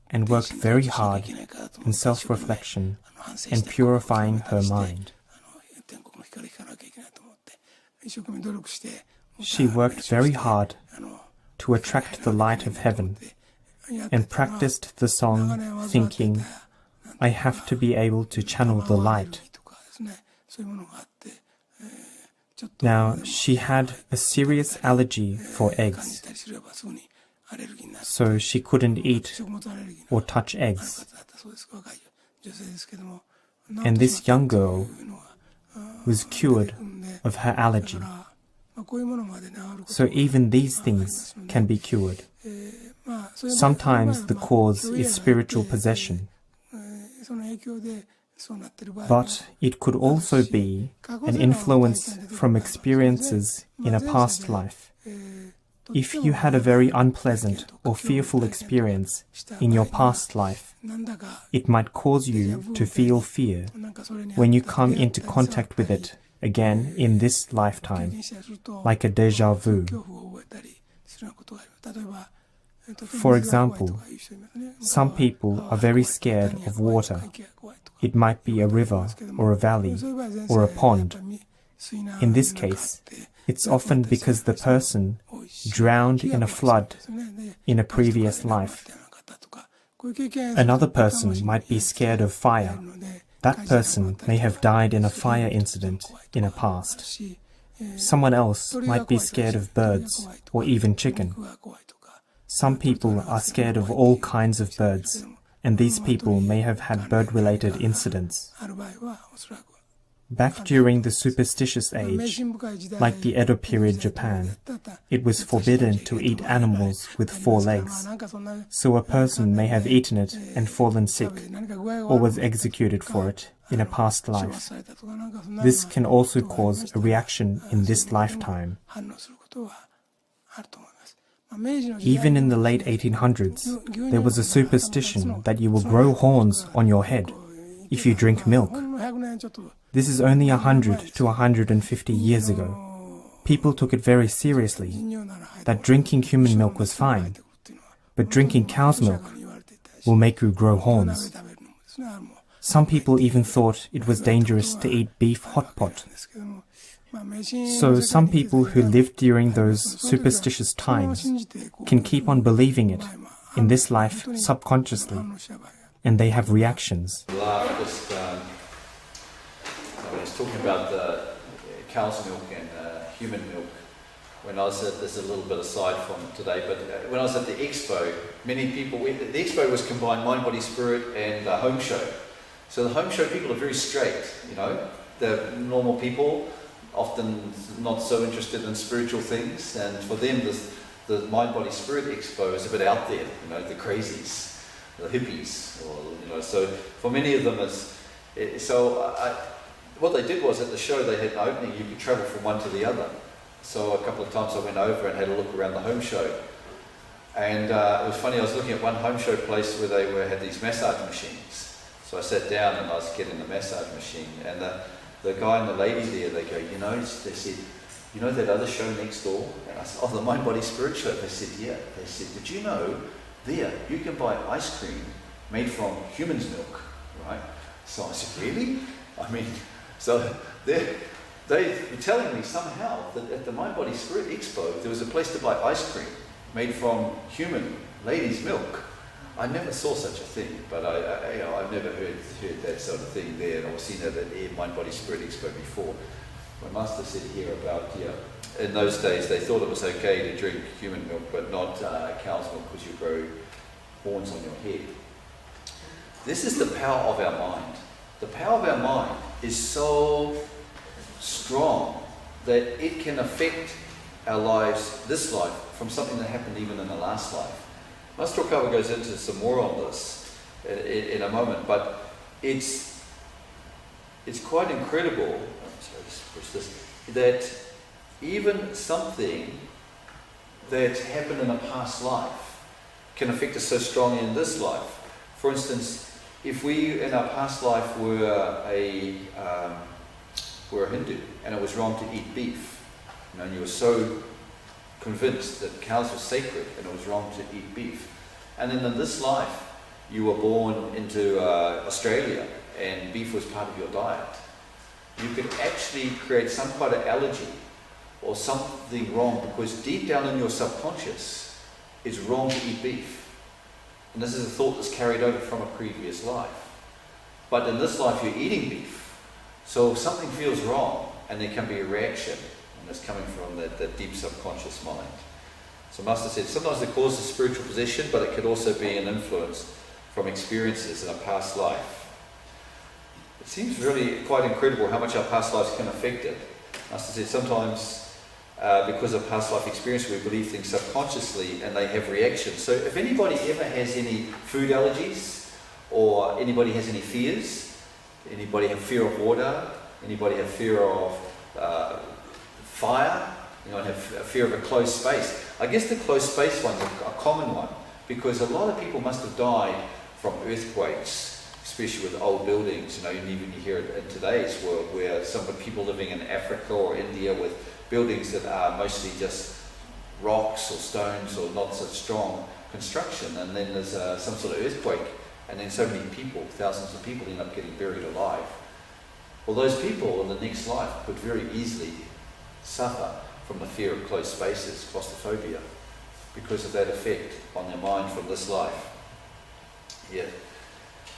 and worked very hard in self-reflection and purifying her mind. She worked very hard to attract the light of heaven and practiced the song thinking, I have to be able to channel the light. Now, she had a serious allergy for eggs, so she couldn't eat or touch eggs. And this young girl was cured of her allergy. So even these things can be cured. Sometimes the cause is spiritual possession, but it could also be an influence from experiences in a past life. If you had a very unpleasant or fearful experience in your past life, it might cause you to feel fear when you come into contact with it again in this lifetime, like a déjà vu. For example, some people are very scared of water. It might be a river or a valley or a pond. In this case, it's often because the person drowned in a flood in a previous life. Another person might be scared of fire. That person may have died in a fire incident in a past. Someone else might be scared of birds or even chicken. Some people are scared of all kinds of birds, and these people may have had bird-related incidents. Back during the superstitious age, like the Edo period Japan, it was forbidden to eat animals with 4 legs, so a person may have eaten it and fallen sick, or was executed for it in a past life. This can also cause a reaction in this lifetime. Even in the late 1800s, there was a superstition that you will grow horns on your head if you drink milk. This is only 100 to 150 years ago. People took it very seriously, that drinking human milk was fine, but drinking cow's milk will make you grow horns. Some people even thought it was dangerous to eat beef hot pot. So some people who lived during those superstitious times can keep on believing it in this life subconsciously, and they have reactions. I was talking about the cow's milk and human milk. When I was at, this is a little bit aside from today, but when I was at the expo, many people, the expo was combined mind, body, spirit and home show. So the home show people are very straight, the normal people, often not so interested in spiritual things, and for them the Mind Body Spirit Expo is a bit out there, you know, the crazies, the hippies, or, you know, so for many of them what they did was at the show they had an opening, you could travel from one to the other. So a couple of times I went over and had a look around the home show. And it was funny, I was looking at one home show place where they had these massage machines. So I sat down and I was getting the massage machine, and the guy and the lady there, they go, you know, they said, you know that other show next door? And I said, oh, the Mind Body Spirit show. They said, yeah. They said, did you know there you can buy ice cream made from human's milk, right? So I said, really? I mean, so they were telling me somehow that at the Mind Body Spirit Expo there was a place to buy ice cream made from human ladies' milk. I never saw such a thing, but I've never heard that sort of thing there, and I've seen that at Mind Body Spirit Expo before. My master said here about, in those days they thought it was okay to drink human milk, but not cow's milk, because you grow horns on your head. This is the power of our mind. The power of our mind is so strong that it can affect our lives, this life, from something that happened even in the last life. Master Okawa goes into some more on this in a moment, but it's quite incredible. Sorry, just push this. That even something that happened in a past life can affect us so strongly in this life. For instance, if we in our past life were a Hindu and it was wrong to eat beef, you know, and you were so convinced that cows were sacred and it was wrong to eat beef, and then in this life you were born into Australia and beef was part of your diet, you could actually create some kind of allergy or something wrong, because deep down in your subconscious it's wrong to eat beef. And this is a thought that's carried over from a previous life. But in this life you're eating beef. So something feels wrong and there can be a reaction. And it's coming from the deep subconscious mind. So Master said sometimes the cause is spiritual possession, but it could also be an influence from experiences in a past life. It seems really quite incredible how much our past lives can affect it. Master said sometimes because of past life experience, we believe things subconsciously and they have reactions. So if anybody ever has any food allergies, or anybody has any fears, anybody have fear of water, anybody have fear of fire, you know, have a fear of a closed space. I guess the closed space one's a common one, because a lot of people must have died from earthquakes, especially with old buildings. You know, and even you hear it in today's world, where some of the people living in Africa or India with buildings that are mostly just rocks or stones or not such strong construction, and then there's some sort of earthquake, and then so many people, thousands of people, end up getting buried alive. Well, those people in the next life could very easily suffer from the fear of closed spaces, claustrophobia, because of that effect on their mind from this life. Yeah.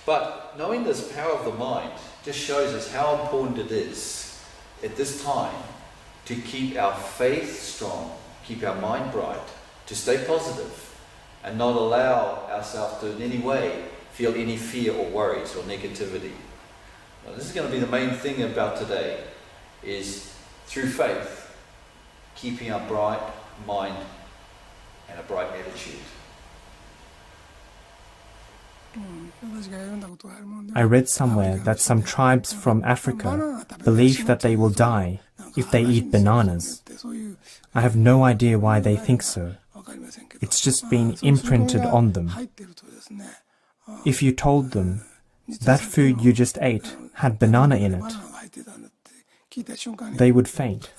But knowing this power of the mind just shows us how important it is at this time to keep our faith strong, keep our mind bright, to stay positive, and not allow ourselves to in any way feel any fear or worries or negativity. Now, this is going to be the main thing about today, is through faith, keeping a bright mind and a bright attitude. I read somewhere that some tribes from Africa believe that they will die if they eat bananas. I have no idea why they think so. It's just been imprinted on them. If you told them that food you just ate had banana in it, they would faint.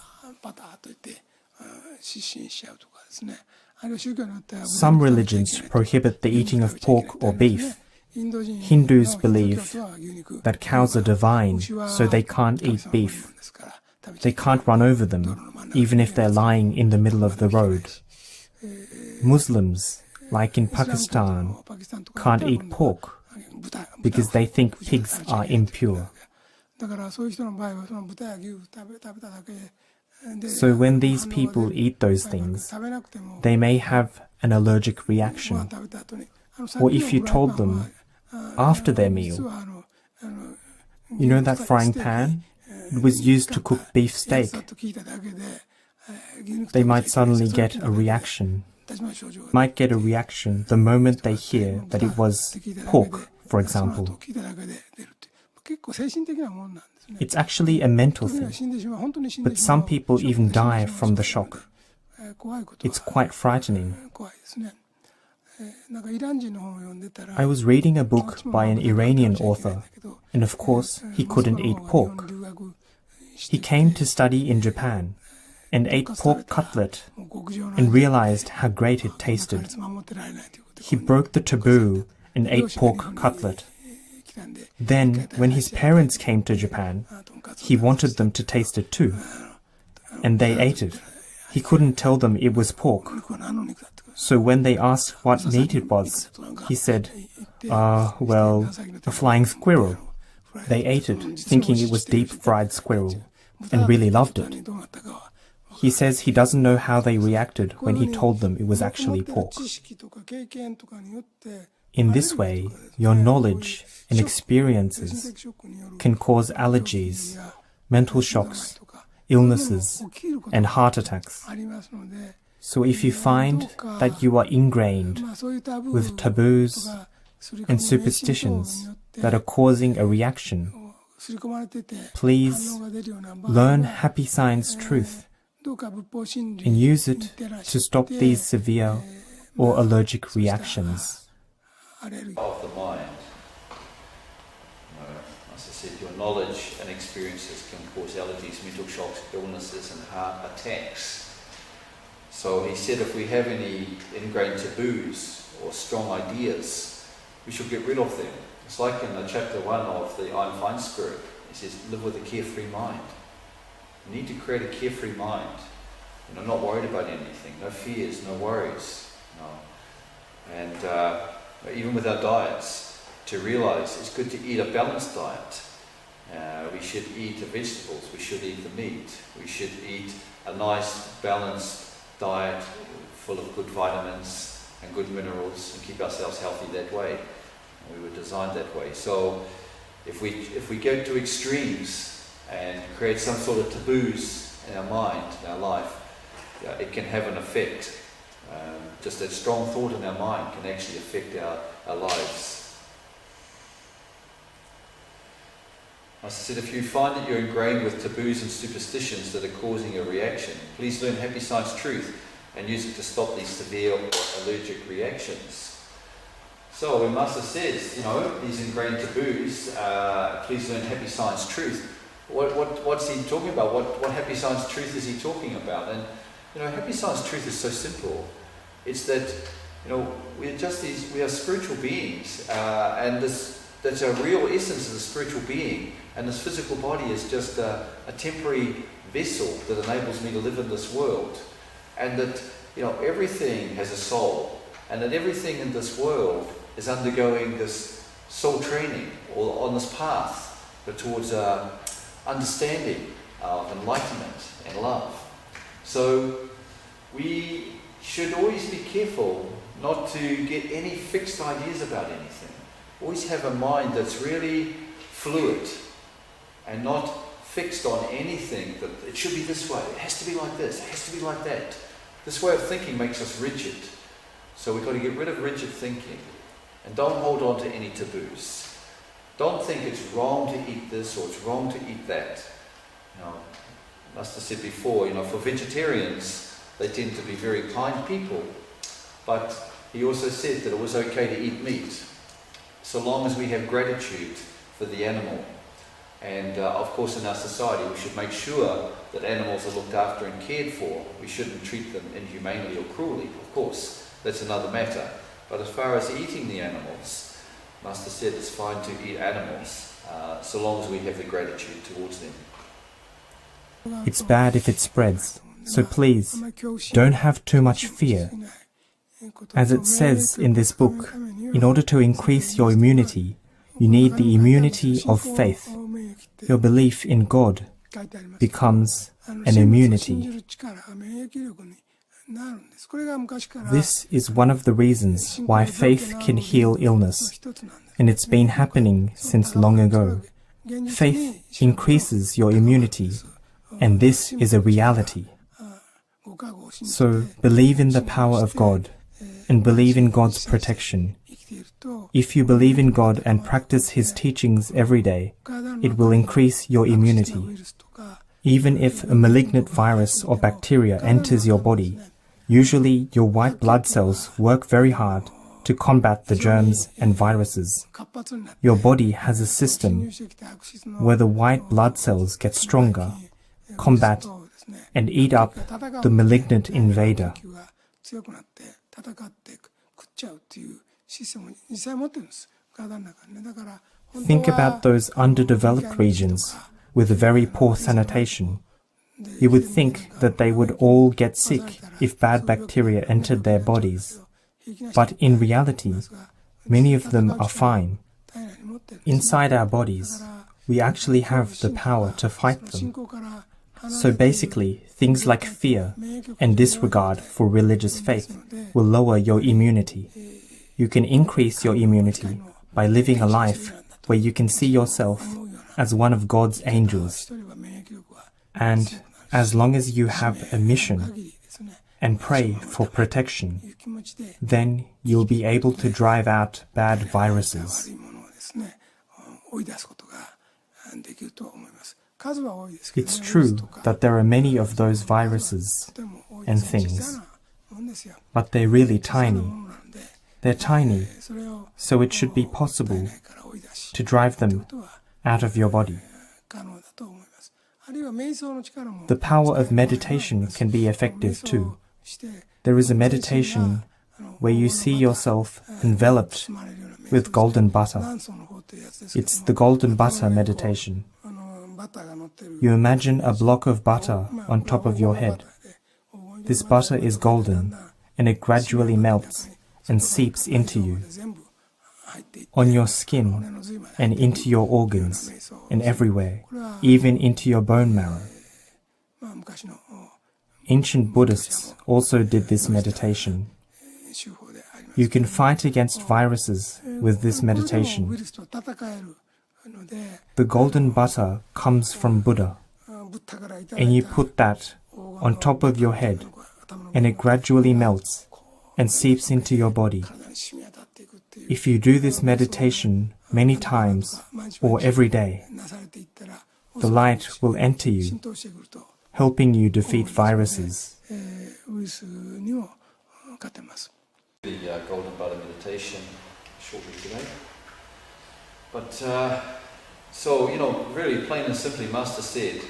Some religions prohibit the eating of pork or beef. Hindus believe that cows are divine, so they can't eat beef. They can't run over them, even if they're lying in the middle of the road. Muslims, like in Pakistan, can't eat pork because they think pigs are impure. So when these people eat those things, they may have an allergic reaction. Or if you told them after their meal, you know that frying pan? It was used to cook beef steak. They might suddenly get a reaction might get a reaction the moment they hear that it was pork, for example. It's actually a mental thing, but some people even die from the shock. It's quite frightening. I was reading a book by an Iranian author, and of course he couldn't eat pork. He came to study in Japan and ate pork cutlet and realized how great it tasted. He broke the taboo and ate pork cutlet. Then, when his parents came to Japan, he wanted them to taste it too, and they ate it. He couldn't tell them it was pork. So when they asked what meat it was, he said, well, a flying squirrel. They ate it, thinking it was deep-fried squirrel, and really loved it. He says he doesn't know how they reacted when he told them it was actually pork. In this way, your knowledge and experiences can cause allergies, mental shocks, illnesses, and heart attacks. So if you find that you are ingrained with taboos and superstitions that are causing a reaction, please learn happy science truth and use it to stop these severe or allergic reactions. Of the mind. As I said, your knowledge and experiences can cause allergies, mental shocks, illnesses, and heart attacks. So he said if we have any ingrained taboos or strong ideas, we should get rid of them. It's like in chapter 1 of the I'm Fine Spirit. He says, live with a carefree mind. You need to create a carefree mind. Not worried about anything, no fears, no worries. And even with our diets, to realize it's good to eat a balanced diet. We should eat the vegetables, we should eat the meat, we should eat a nice balanced diet full of good vitamins and good minerals and keep ourselves healthy that way. And we were designed that way. So if we go to extremes and create some sort of taboos in our mind, in our life, it can have an effect. Just that strong thought in our mind can actually affect our lives. As I said, if you find that you're ingrained with taboos and superstitions that are causing a reaction, please learn happy science truth and use it to stop these severe or allergic reactions. So when Master says, these ingrained taboos, please learn happy science truth, what's he talking about? What happy science truth is he talking about? And happy science truth is so simple. It's that we are spiritual beings, and that's our real essence of the spiritual being, and this physical body is just a temporary vessel that enables me to live in this world, and that everything has a soul, and that everything in this world is undergoing this soul training or on this path towards understanding of enlightenment and love. So we should always be careful not to get any fixed ideas about anything. Always have a mind that's really fluid and not fixed on anything that it should be this way, it has to be like this, it has to be like that. This way of thinking makes us rigid. So we've got to get rid of rigid thinking and don't hold on to any taboos. Don't think it's wrong to eat this or it's wrong to eat that. As I said before, for vegetarians, they tend to be very kind people, but he also said that it was okay to eat meat, so long as we have gratitude for the animal. And of course in our society we should make sure that animals are looked after and cared for. We shouldn't treat them inhumanely or cruelly, of course, that's another matter. But as far as eating the animals, Master said it's fine to eat animals, so long as we have the gratitude towards them. It's bad if it spreads, so please, don't have too much fear. As it says in this book, in order to increase your immunity, you need the immunity of faith. Your belief in God becomes an immunity. This is one of the reasons why faith can heal illness, and it's been happening since long ago. Faith increases your immunity, and this is a reality. So believe in the power of God and believe in God's protection. If you believe in God and practice His teachings every day, it will increase your immunity. Even if a malignant virus or bacteria enters your body, usually your white blood cells work very hard to combat the germs and viruses. Your body has a system where the white blood cells get stronger, combat, and eat up the malignant invader. Think about those underdeveloped regions with very poor sanitation. You would think that they would all get sick if bad bacteria entered their bodies. But in reality, many of them are fine. Inside our bodies, we actually have the power to fight them. So basically, things like fear and disregard for religious faith will lower your immunity. You can increase your immunity by living a life where you can see yourself as one of God's angels. And as long as you have a mission and pray for protection, then you'll be able to drive out bad viruses. It's true that there are many of those viruses and things, but they're really tiny. They're tiny, so it should be possible to drive them out of your body. The power of meditation can be effective too. There is a meditation where you see yourself enveloped with golden butter. It's the golden butter meditation. You imagine a block of butter on top of your head. This butter is golden, and it gradually melts and seeps into you, on your skin and into your organs and everywhere, even into your bone marrow. Ancient Buddhists also did this meditation. You can fight against viruses with this meditation. The golden butter comes from Buddha, and you put that on top of your head, and it gradually melts and seeps into your body. If you do this meditation many times or every day, the light will enter you, helping you defeat viruses. The golden butter meditation shortly today. But so, really plain and simply, Master said,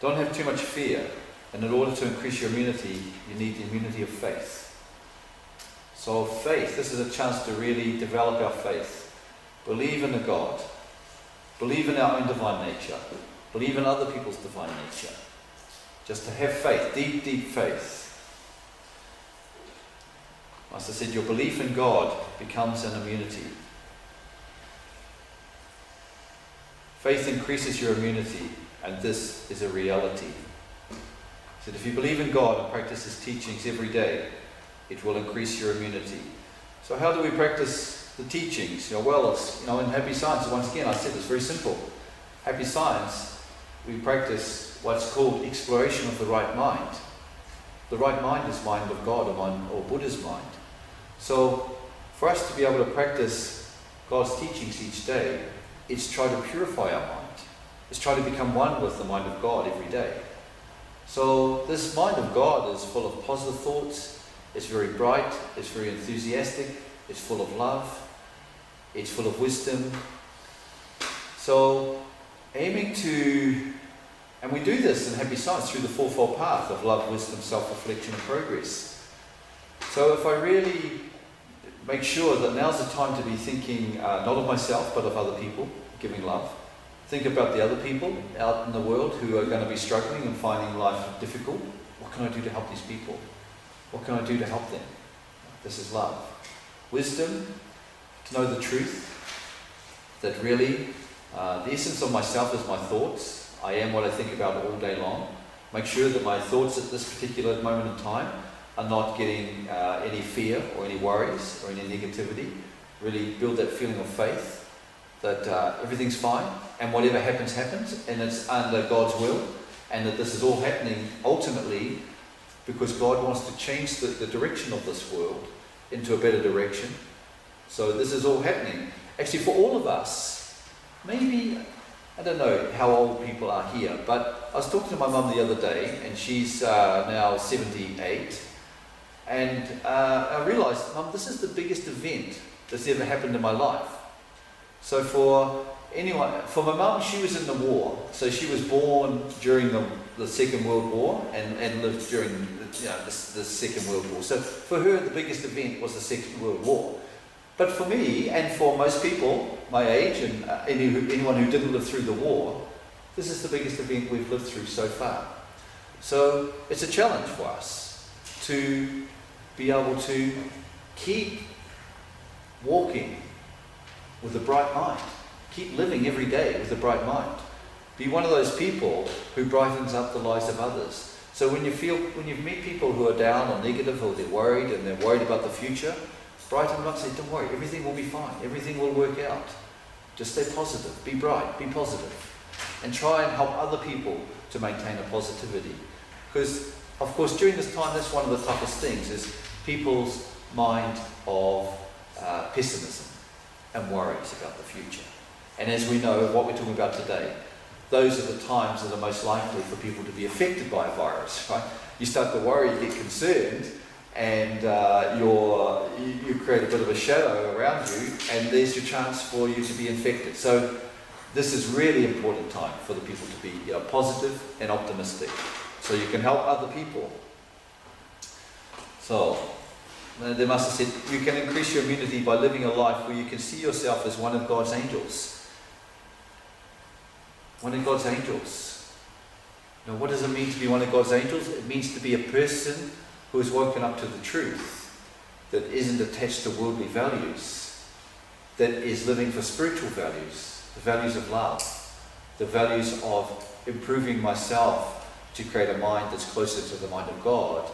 don't have too much fear, and in order to increase your immunity, you need the immunity of faith. So faith, this is a chance to really develop our faith. Believe in a God. Believe in our own divine nature. Believe in other people's divine nature. Just to have faith, deep, deep faith. Master said, your belief in God becomes an immunity. Faith increases your immunity, and this is a reality. He said, if you believe in God and practice His teachings every day, it will increase your immunity. So how do we practice the teachings? Well, it's, in Happy Science, once again, I said it's very simple. Happy Science, we practice what's called exploration of the right mind. The right mind is mind of God or Buddha's mind. So for us to be able to practice God's teachings each day, it's try to purify our mind. It's try to become one with the mind of God every day. So this mind of God is full of positive thoughts. It's very bright, it's very enthusiastic, it's full of love, it's full of wisdom. So aiming to, and we do this in Happy Science through the fourfold path of love, wisdom, self-reflection and progress. So if I really make sure that now's the time to be thinking not of myself but of other people, giving love. Think about the other people out in the world who are going to be struggling and finding life difficult. What can I do to help these people? What can I do to help them? This is love. Wisdom, to know the truth, that really the essence of myself is my thoughts. I am what I think about all day long. Make sure that my thoughts at this particular moment in time are not getting any fear or any worries or any negativity. Really build that feeling of faith that everything's fine and whatever happens, happens, and it's under God's will, and that this is all happening ultimately because God wants to change the direction of this world into a better direction. So this is all happening. Actually, for all of us, maybe, I don't know how old people are here, but I was talking to my mum the other day, and she's now 78, and I realised, Mum, this is the biggest event that's ever happened in my life. So for my mum, she was in the war, so she was born during the Second World War and lived during the Second World War. So for her, the biggest event was the Second World War. But for me, and for most people my age, and anyone who didn't live through the war, this is the biggest event we've lived through so far. So it's a challenge for us to be able to keep walking with a bright mind. Keep living every day with a bright mind. Be one of those people who brightens up the lives of others. So when you meet people who are down or negative, or they're worried and they're worried about the future, brighten them up, say, don't worry, everything will be fine, everything will work out. Just stay positive, be bright, be positive. And try and help other people to maintain a positivity. Because, of course, during this time, that's one of the toughest things, is people's mind of pessimism and worries about the future. And as we know, what we're talking about today, those are the times that are most likely for people to be affected by a virus, right? You start to worry, you get concerned, and you create a bit of a shadow around you, and there's your chance for you to be infected. So this is really important time for the people to be positive and optimistic, so you can help other people. So they must have said, you can increase your immunity by living a life where you can see yourself as one of God's angels. One of God's angels. Now, what does it mean to be one of God's angels? It means to be a person who has woken up to the truth, that isn't attached to worldly values, that is living for spiritual values, the values of love, the values of improving myself to create a mind that's closer to the mind of God,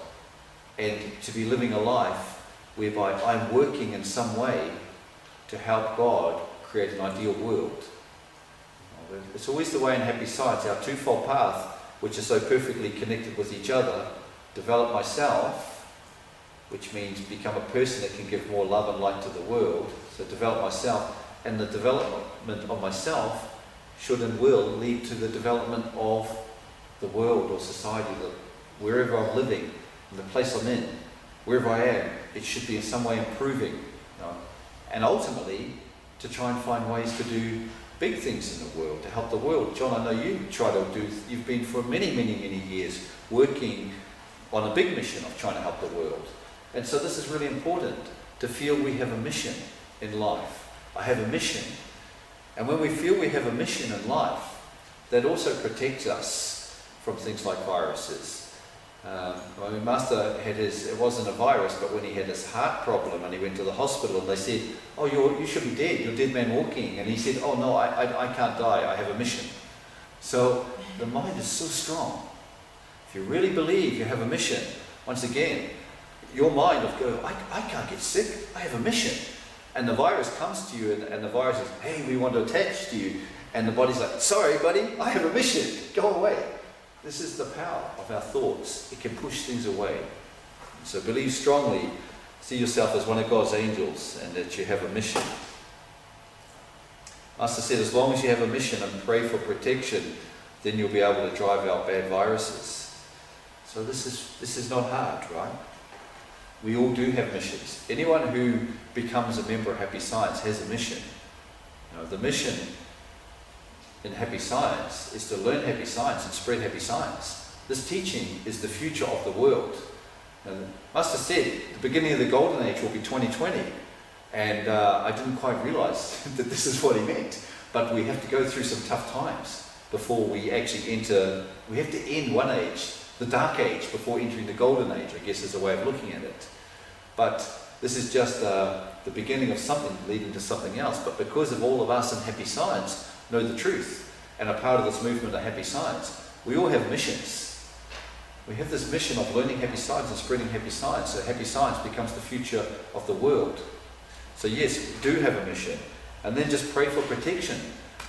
and to be living a life whereby I'm working in some way to help God create an ideal world. It's always the way in Happy Science, our twofold path, which is so perfectly connected with each other. Develop myself, which means become a person that can give more love and light to the world. So develop myself, and the development of myself should and will lead to the development of the world or society, wherever I'm living, the place I'm in, wherever I am, it should be in some way improving. And ultimately, to try and find ways to do big things in the world, to help the world. John, I know you've been for many, many, many years working on a big mission of trying to help the world. And so this is really important, to feel we have a mission in life. I have a mission. And when we feel we have a mission in life, that also protects us from things like viruses. My master had it wasn't a virus, but when he had his heart problem and he went to the hospital, and they said, oh, you should be dead, you're a dead man walking. And he said, oh no, I can't die, I have a mission. So the mind is so strong. If you really believe you have a mission, once again, your mind will go, I can't get sick, I have a mission. And the virus comes to you, and the virus says, hey, we want to attach to you. And the body's like, sorry buddy, I have a mission, go away. This is the power of our thoughts. It can push things away. So believe strongly, see yourself as one of God's angels, and that you have a mission. Master said, as long as you have a mission and pray for protection, then you'll be able to drive out bad viruses. So this is not hard, right? We all do have missions. Anyone who becomes a member of Happy Science has a mission. The mission in Happy Science is to learn Happy Science and spread Happy Science. This teaching is the future of the world. Master said the beginning of the golden age will be 2020, and I didn't quite realize that this is what he meant. But we have to go through some tough times before we actually enter. We have to end one age, the dark age, before entering the golden age, I guess is a way of looking at it. But this is just the beginning of something leading to something else. But because of all of us in Happy Science know the truth and are part of this movement of Happy Science, we all have missions. We have this mission of learning Happy Science and spreading Happy Science, so Happy Science becomes the future of the world. So yes, we do have a mission. And then just pray for protection.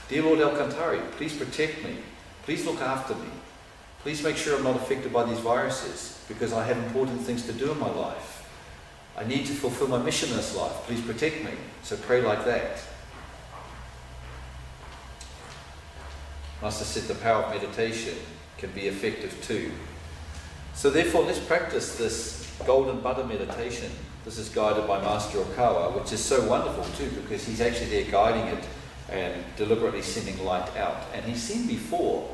Dear Lord Alcantari, please protect me. Please look after me. Please make sure I'm not affected by these viruses because I have important things to do in my life. I need to fulfill my mission in this life. Please protect me. So pray like that. Master said the power of meditation can be effective too. So therefore, let's practice this golden Buddha meditation. This is guided by Master Okawa, which is so wonderful too, because he's actually there guiding it and deliberately sending light out. And he's seen before,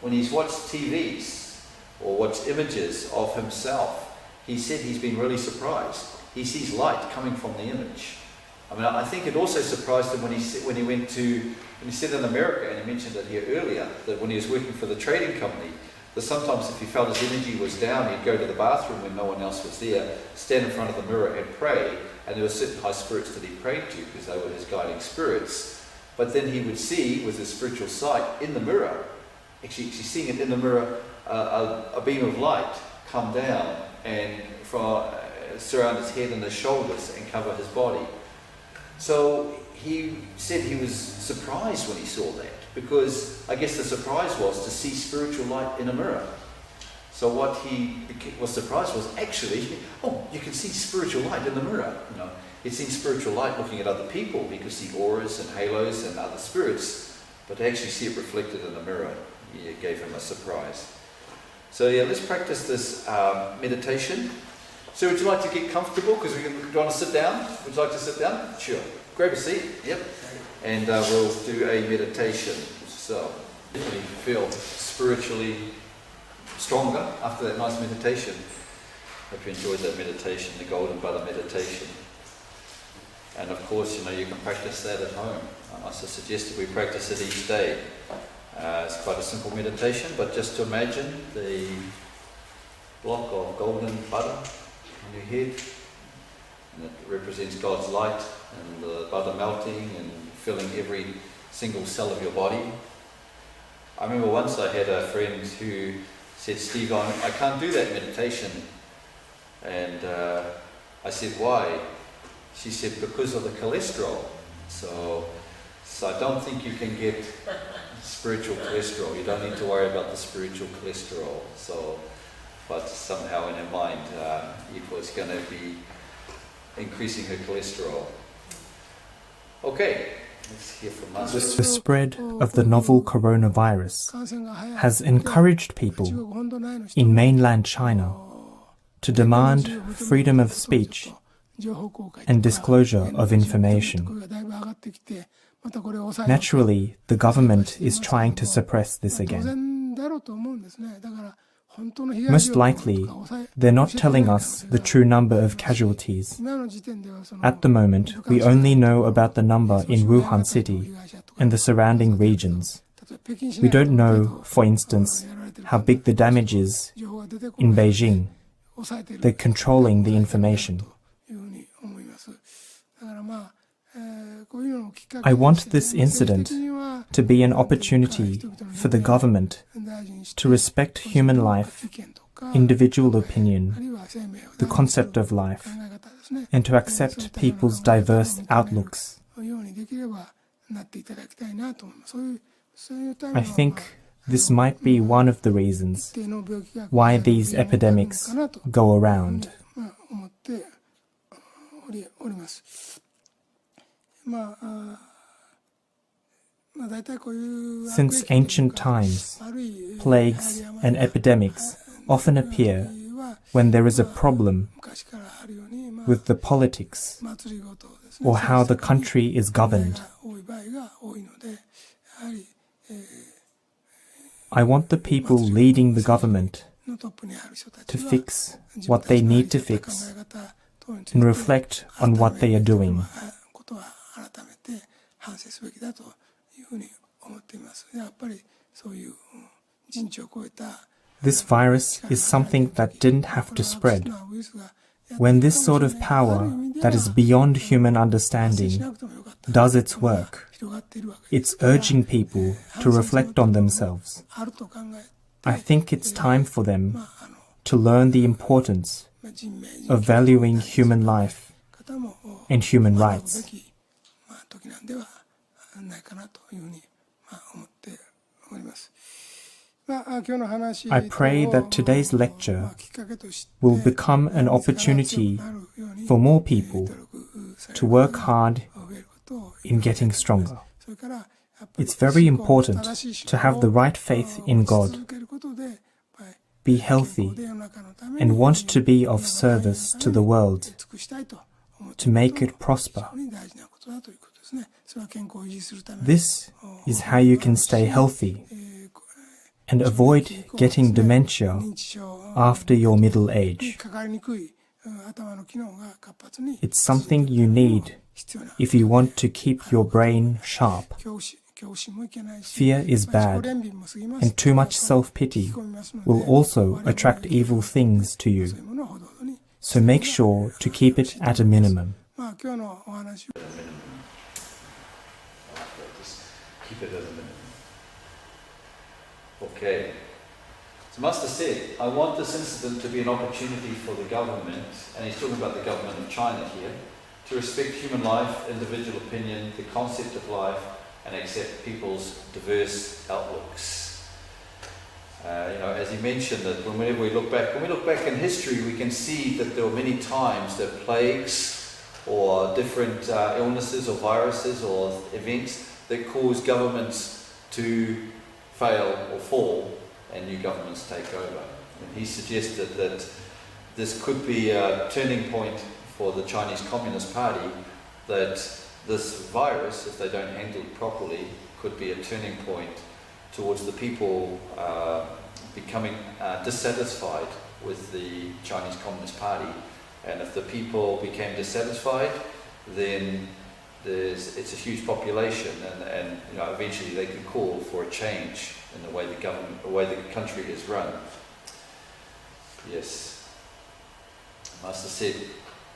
when he's watched TVs or watched images of himself, he said he's been really surprised. He sees light coming from the image. I mean, I think it also surprised him when he said in America, and he mentioned it here earlier, that when he was working for the trading company, that sometimes if he felt his energy was down, he'd go to the bathroom when no one else was there, stand in front of the mirror and pray, and there were certain high spirits that he prayed to because they were his guiding spirits. But then he would see, with his spiritual sight, in the mirror, actually seeing it in the mirror, a beam of light come down and surround his head and his shoulders and cover his body. So he said he was surprised when he saw that, because I guess the surprise was to see spiritual light in a mirror. So what he was surprised was actually, you can see spiritual light in the mirror. You know, he'd seen spiritual light looking at other people. He could see auras and halos and other spirits, but to actually see it reflected in the mirror, it gave him a surprise. So yeah, let's practice this meditation. So would you like to get comfortable? Because do you want to sit down? Would you like to sit down? Sure. Grab a seat. Yep. And we'll do a meditation. So definitely feel spiritually stronger after that nice meditation. Hope you enjoyed that meditation, the Golden Buddha meditation. And of course, you can practice that at home. I suggest that we practice it each day. It's quite a simple meditation, but just to imagine the block of golden Buddha on your head, and it represents God's light and the Buddha melting and filling every single cell of your body. I remember once I had a friend who said, "Steve, I can't do that meditation." And I said, "Why?" She said, "Because of the cholesterol. So I don't think you can get spiritual cholesterol. You don't need to worry about the spiritual cholesterol." But somehow in her mind, it was going to be increasing her cholesterol. Okay, let's hear from Master. The spread of the novel coronavirus has encouraged people in mainland China to demand freedom of speech and disclosure of information. Naturally, the government is trying to suppress this again. Most likely, they're not telling us the true number of casualties. At the moment, we only know about the number in Wuhan city and the surrounding regions. We don't know, for instance, how big the damage is in Beijing. They're controlling the information. I want this incident to be an opportunity for the government to respect human life, individual opinion, the concept of life, and to accept people's diverse outlooks. I think this might be one of the reasons why these epidemics go around. Since ancient times, plagues and epidemics often appear when there is a problem with the politics or how the country is governed. I want the people leading the government to fix what they need to fix and reflect on what they are doing. This virus is something that didn't have to spread. When this sort of power that is beyond human understanding does its work, it's urging people to reflect on themselves. I think it's time for them to learn the importance of valuing human life and human rights. I pray that today's lecture will become an opportunity for more people to work hard in getting stronger. It's very important to have the right faith in God, be healthy, and want to be of service to the world, to make it prosper. This is how you can stay healthy and avoid getting dementia after your middle age. It's something you need if you want to keep your brain sharp. Fear is bad, and too much self-pity will also attract evil things to you. So make sure to keep it at a minimum. Just keep it at a minimum. Okay. So Master said, I want this incident to be an opportunity for the government, and he's talking about the government of China here, to respect human life, individual opinion, the concept of life, and accept people's diverse outlooks. As he mentioned, that whenever we look back in history, we can see that there were many times that plagues or different illnesses or viruses or events that caused governments to fail or fall, and new governments take over. And he suggested that this could be a turning point for the Chinese Communist Party, that this virus, if they don't handle it properly, could be a turning point towards the people becoming dissatisfied with the Chinese Communist Party. And if the people became dissatisfied, then it's a huge population, and eventually they could call for a change in the way the way the country is run. Yes. Master said,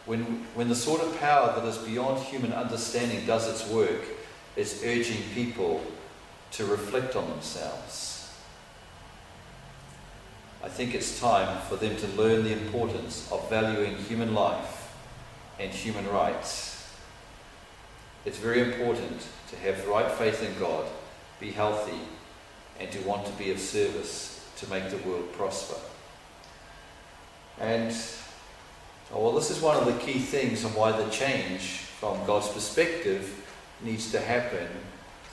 when the sort of power that is beyond human understanding does its work, it's urging people to reflect on themselves. I think it's time for them to learn the importance of valuing human life and human rights. It's very important to have the right faith in God, be healthy, and to want to be of service to make the world prosper. And this is one of the key things and why the change from God's perspective needs to happen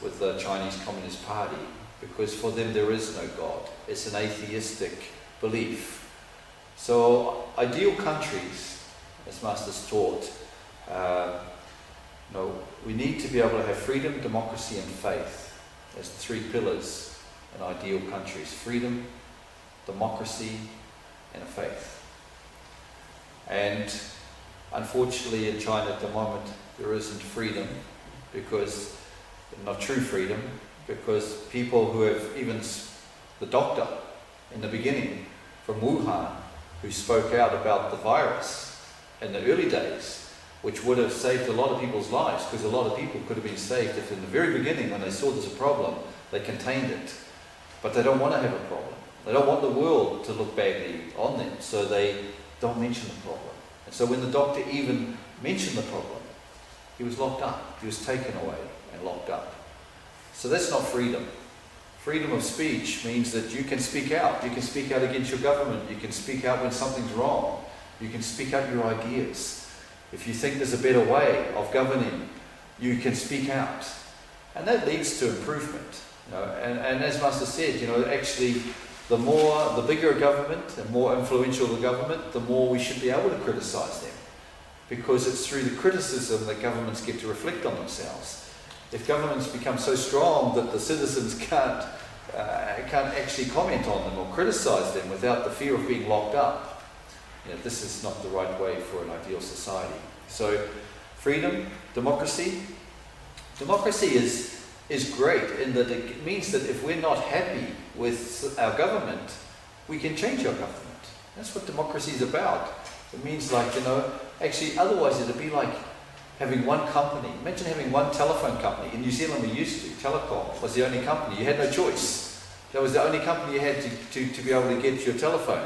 with the Chinese Communist Party, because for them there is no God. It's an atheistic belief. So ideal countries, as Master's taught, we need to be able to have freedom, democracy and faith as the three pillars in ideal countries. Freedom, democracy and faith. And unfortunately in China at the moment there isn't freedom, because not true freedom, because people who have, even the doctor in the beginning from Wuhan who spoke out about the virus in the early days, which would have saved a lot of people's lives, because a lot of people could have been saved if in the very beginning when they saw there's a problem they contained it. But they don't want to have a problem. They don't want the world to look badly on them, so they don't mention the problem. And so when the doctor even mentioned the problem, he was locked up. He was taken away and locked up. So that's not freedom. Freedom of speech means that you can speak out. You can speak out against your government. You can speak out when something's wrong. You can speak out your ideas. If you think there's a better way of governing, you can speak out. And that leads to improvement. And as Master said, actually the bigger a government, the more influential the government, the more we should be able to criticize them. Because it's through the criticism that governments get to reflect on themselves. If governments become so strong that the citizens can't actually comment on them or criticize them without the fear of being locked up, this is not the right way for an ideal society. So, freedom, democracy. Democracy is great in that it means that if we're not happy with our government, we can change our government. That's what democracy is about. It means actually otherwise it'd be like having one company. Imagine having one telephone company. In New Zealand we used to. Telecom was the only company. You had no choice. That was the only company you had to be able to get your telephone.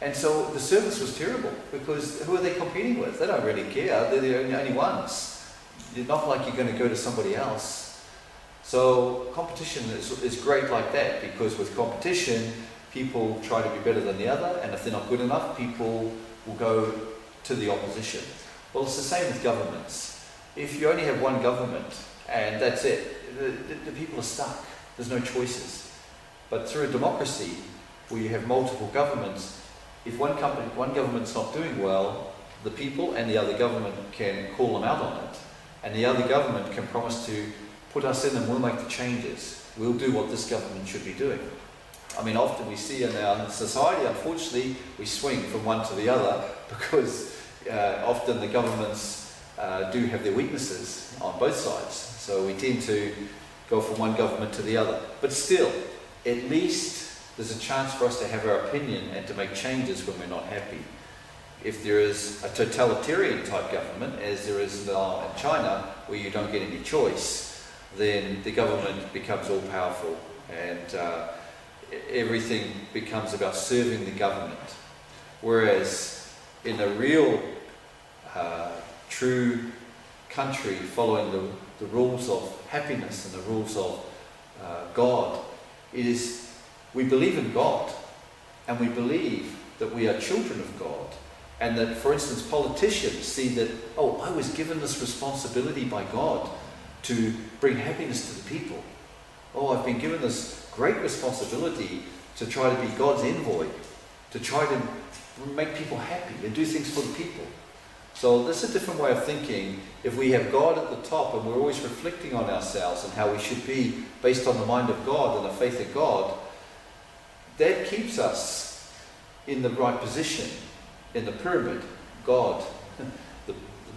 And so the service was terrible, because who are they competing with? They don't really care. They're the only ones. It's not like you're going to go to somebody else. So competition is great like that, because with competition, people try to be better than the other, and if they're not good enough, people will go to the opposition. Well, it's the same with governments. If you only have one government and that's it, the people are stuck. There's no choices. But through a democracy, where you have multiple governments, if one government's not doing well, the people and the other government can call them out on it, and the other government can promise to put us in and we'll make the changes. We'll do what this government should be doing. I mean, often we see in our society, unfortunately, we swing from one to the other, because often the governments do have their weaknesses on both sides. So we tend to go from one government to the other. But still, at least there's a chance for us to have our opinion and to make changes when we're not happy. If there is a totalitarian type government, as there is now in China, where you don't get any choice, then the government becomes all powerful, and everything becomes about serving the government. Whereas in a real, true country, following the rules of happiness and the rules of God, we believe in God, and we believe that we are children of God, and that, for instance, politicians see that, oh, I was given this responsibility by God to bring happiness to the people. Oh, I've been given this great responsibility to try to be God's envoy, to try to make people happy and do things for the people. So this is a different way of thinking. If we have God at the top and we're always reflecting on ourselves and how we should be based on the mind of God and the faith of God, that keeps us in the right position in the pyramid. God,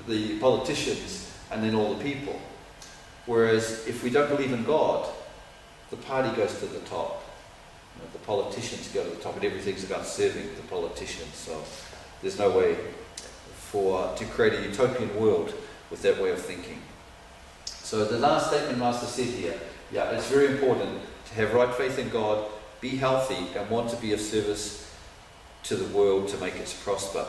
the politicians, and then all the people. Whereas if we don't believe in God, the party goes to the top. You know, the politicians go to the top, and everything's about serving the politicians. So there's no way to create a utopian world with that way of thinking. So the last statement Master said here, yeah, it's very important to have right faith in God, be healthy, and want to be of service to the world to make it prosper.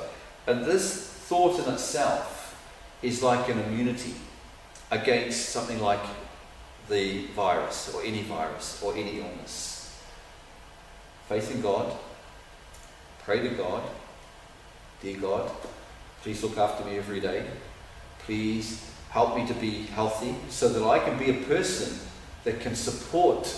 And this thought in itself is like an immunity against something like the virus or any illness. Faith in God, pray to God, dear God, please look after me every day. Please help me to be healthy so that I can be a person that can support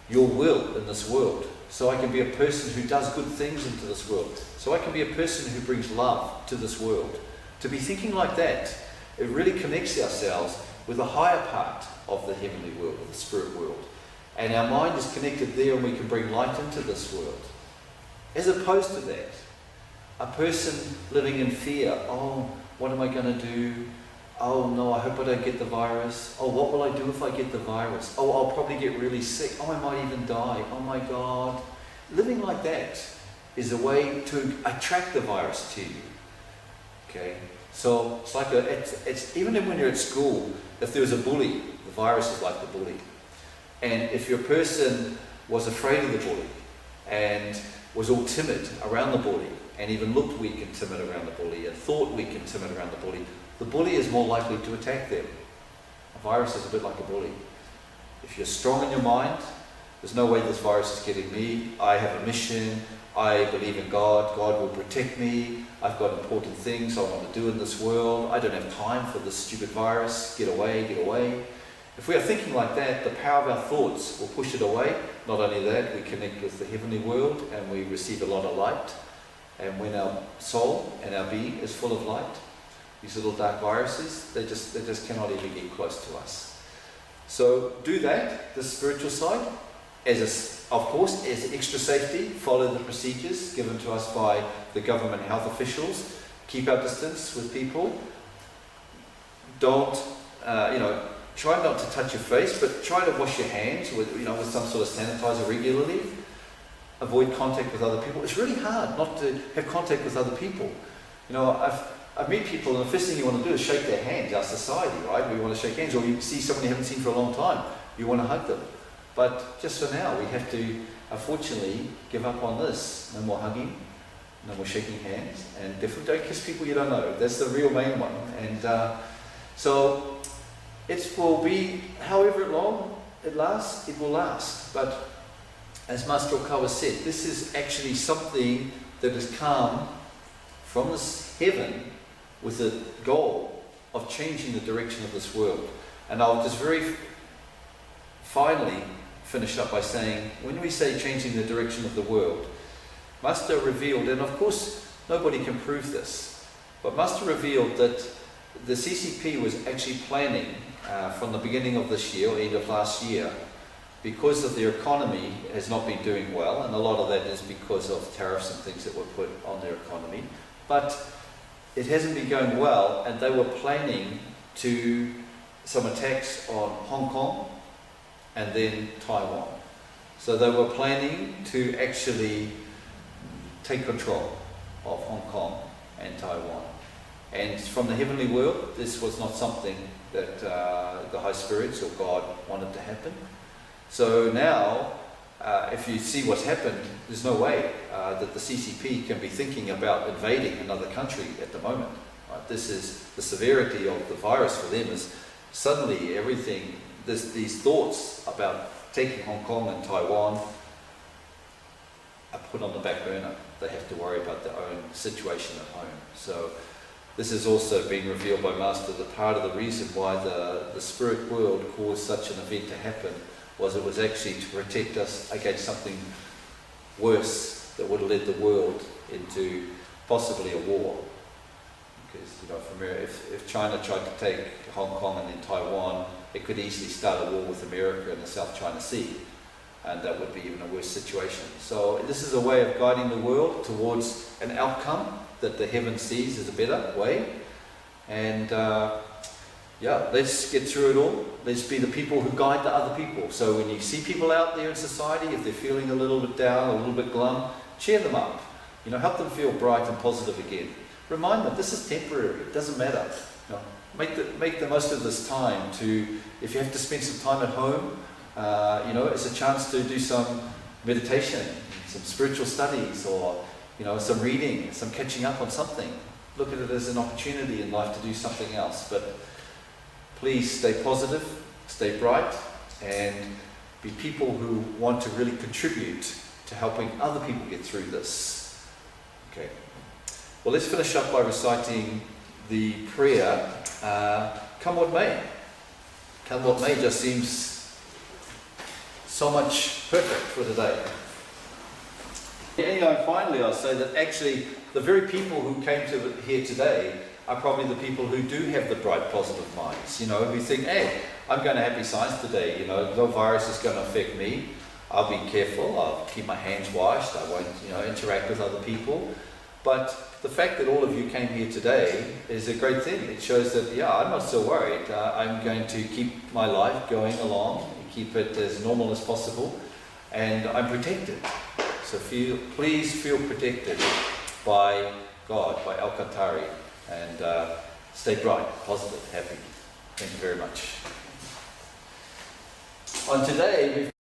your will in this world. So I can be a person who does good things into this world. So I can be a person who brings love to this world. To be thinking like that, it really connects ourselves with the higher part of the heavenly world, of the spirit world. And our mind is connected there, and we can bring light into this world. As opposed to that, a person living in fear. Oh, what am I going to do? Oh no, I hope I don't get the virus. Oh, what will I do if I get the virus? Oh, I'll probably get really sick. Oh, I might even die. Oh my God. Living like that is a way to attract the virus to you. Okay? So it's like it's even when you're at school, if there was a bully, the virus is like the bully. And if your person was afraid of the bully and was all timid around the bully, and even looked weak and timid around the bully, and thought weak and timid around the bully is more likely to attack them. A virus is a bit like a bully. If you're strong in your mind, there's no way this virus is getting me. I have a mission. I believe in God. God will protect me. I've got important things I want to do in this world. I don't have time for this stupid virus. Get away, get away. If we are thinking like that, the power of our thoughts will push it away. Not only that, we connect with the heavenly world and we receive a lot of light. And when our soul and our being is full of light, these little dark viruses, they just cannot even get close to us. So do that, the spiritual side, of course, as extra safety. Follow the procedures given to us by the government health officials. Keep our distance with people. Don't, try not to touch your face, but try to wash your hands with some sort of sanitizer regularly. Avoid contact with other people. It's really hard not to have contact with other people. I meet people, and the first thing you want to do is shake their hands. Our society, right? We want to shake hands, or you see someone you haven't seen for a long time, you want to hug them. But just for now, we have to, unfortunately, give up on this. No more hugging, no more shaking hands, and definitely don't kiss people you don't know. That's the real main one. And so it will be however long it lasts, it will last. But as Master Okawa said, this is actually something that has come from this heaven with the goal of changing the direction of this world. And I'll just very finally finish up by saying, when we say changing the direction of the world, Master revealed, and of course nobody can prove this, but Master revealed that the CCP was actually planning from the beginning of this year, or end of last year, because of their economy has not been doing well, and a lot of that is because of tariffs and things that were put on their economy, but it hasn't been going well, and they were planning to some attacks on Hong Kong and then Taiwan. So they were planning to actually take control of Hong Kong and Taiwan. And from the heavenly world, this was not something that the High Spirits or God wanted to happen. So now, if you see what's happened, there's no way that the CCP can be thinking about invading another country at the moment. Right? This is the severity of the virus for them, is suddenly everything, these thoughts about taking Hong Kong and Taiwan are put on the back burner. They have to worry about their own situation at home. So this has also been revealed by Master, that part of the reason why the spirit world caused such an event to happen was it was actually to protect us against something worse that would have led the world into possibly a war. Because, you know, if China tried to take Hong Kong and then Taiwan, it could easily start a war with America in the South China Sea, and that would be even a worse situation. So this is a way of guiding the world towards an outcome that the heaven sees as a better way. And yeah, let's get through it all. Let's be the people who guide the other people. So when you see people out there in society, if they're feeling a little bit down, a little bit glum, cheer them up. You know, help them feel bright and positive again. Remind them this is temporary. It doesn't matter. You know, make the most of this time to, if you have to spend some time at home, you know, it's a chance to do some meditation, some spiritual studies, or, you know, some reading, some catching up on something. Look at it as an opportunity in life to do something else. But please stay positive, stay bright, and be people who want to really contribute to helping other people get through this. Okay. Well, let's finish up by reciting the prayer, Come What May. Come What May just seems so much perfect for today. Anyway, finally I'll say that actually the very people who came to here today are probably the people who do have the bright, positive minds, you know, who think, hey, I'm going to Happy Science today, you know, no virus is going to affect me, I'll be careful, I'll keep my hands washed, I won't, you know, interact with other people. But the fact that all of you came here today is a great thing. It shows that, yeah, I'm not so worried. I'm going to keep my life going along, keep it as normal as possible, and I'm protected. So please feel protected by God, by Alcantari, and stay bright, positive, happy. Thank you very much. On today, we've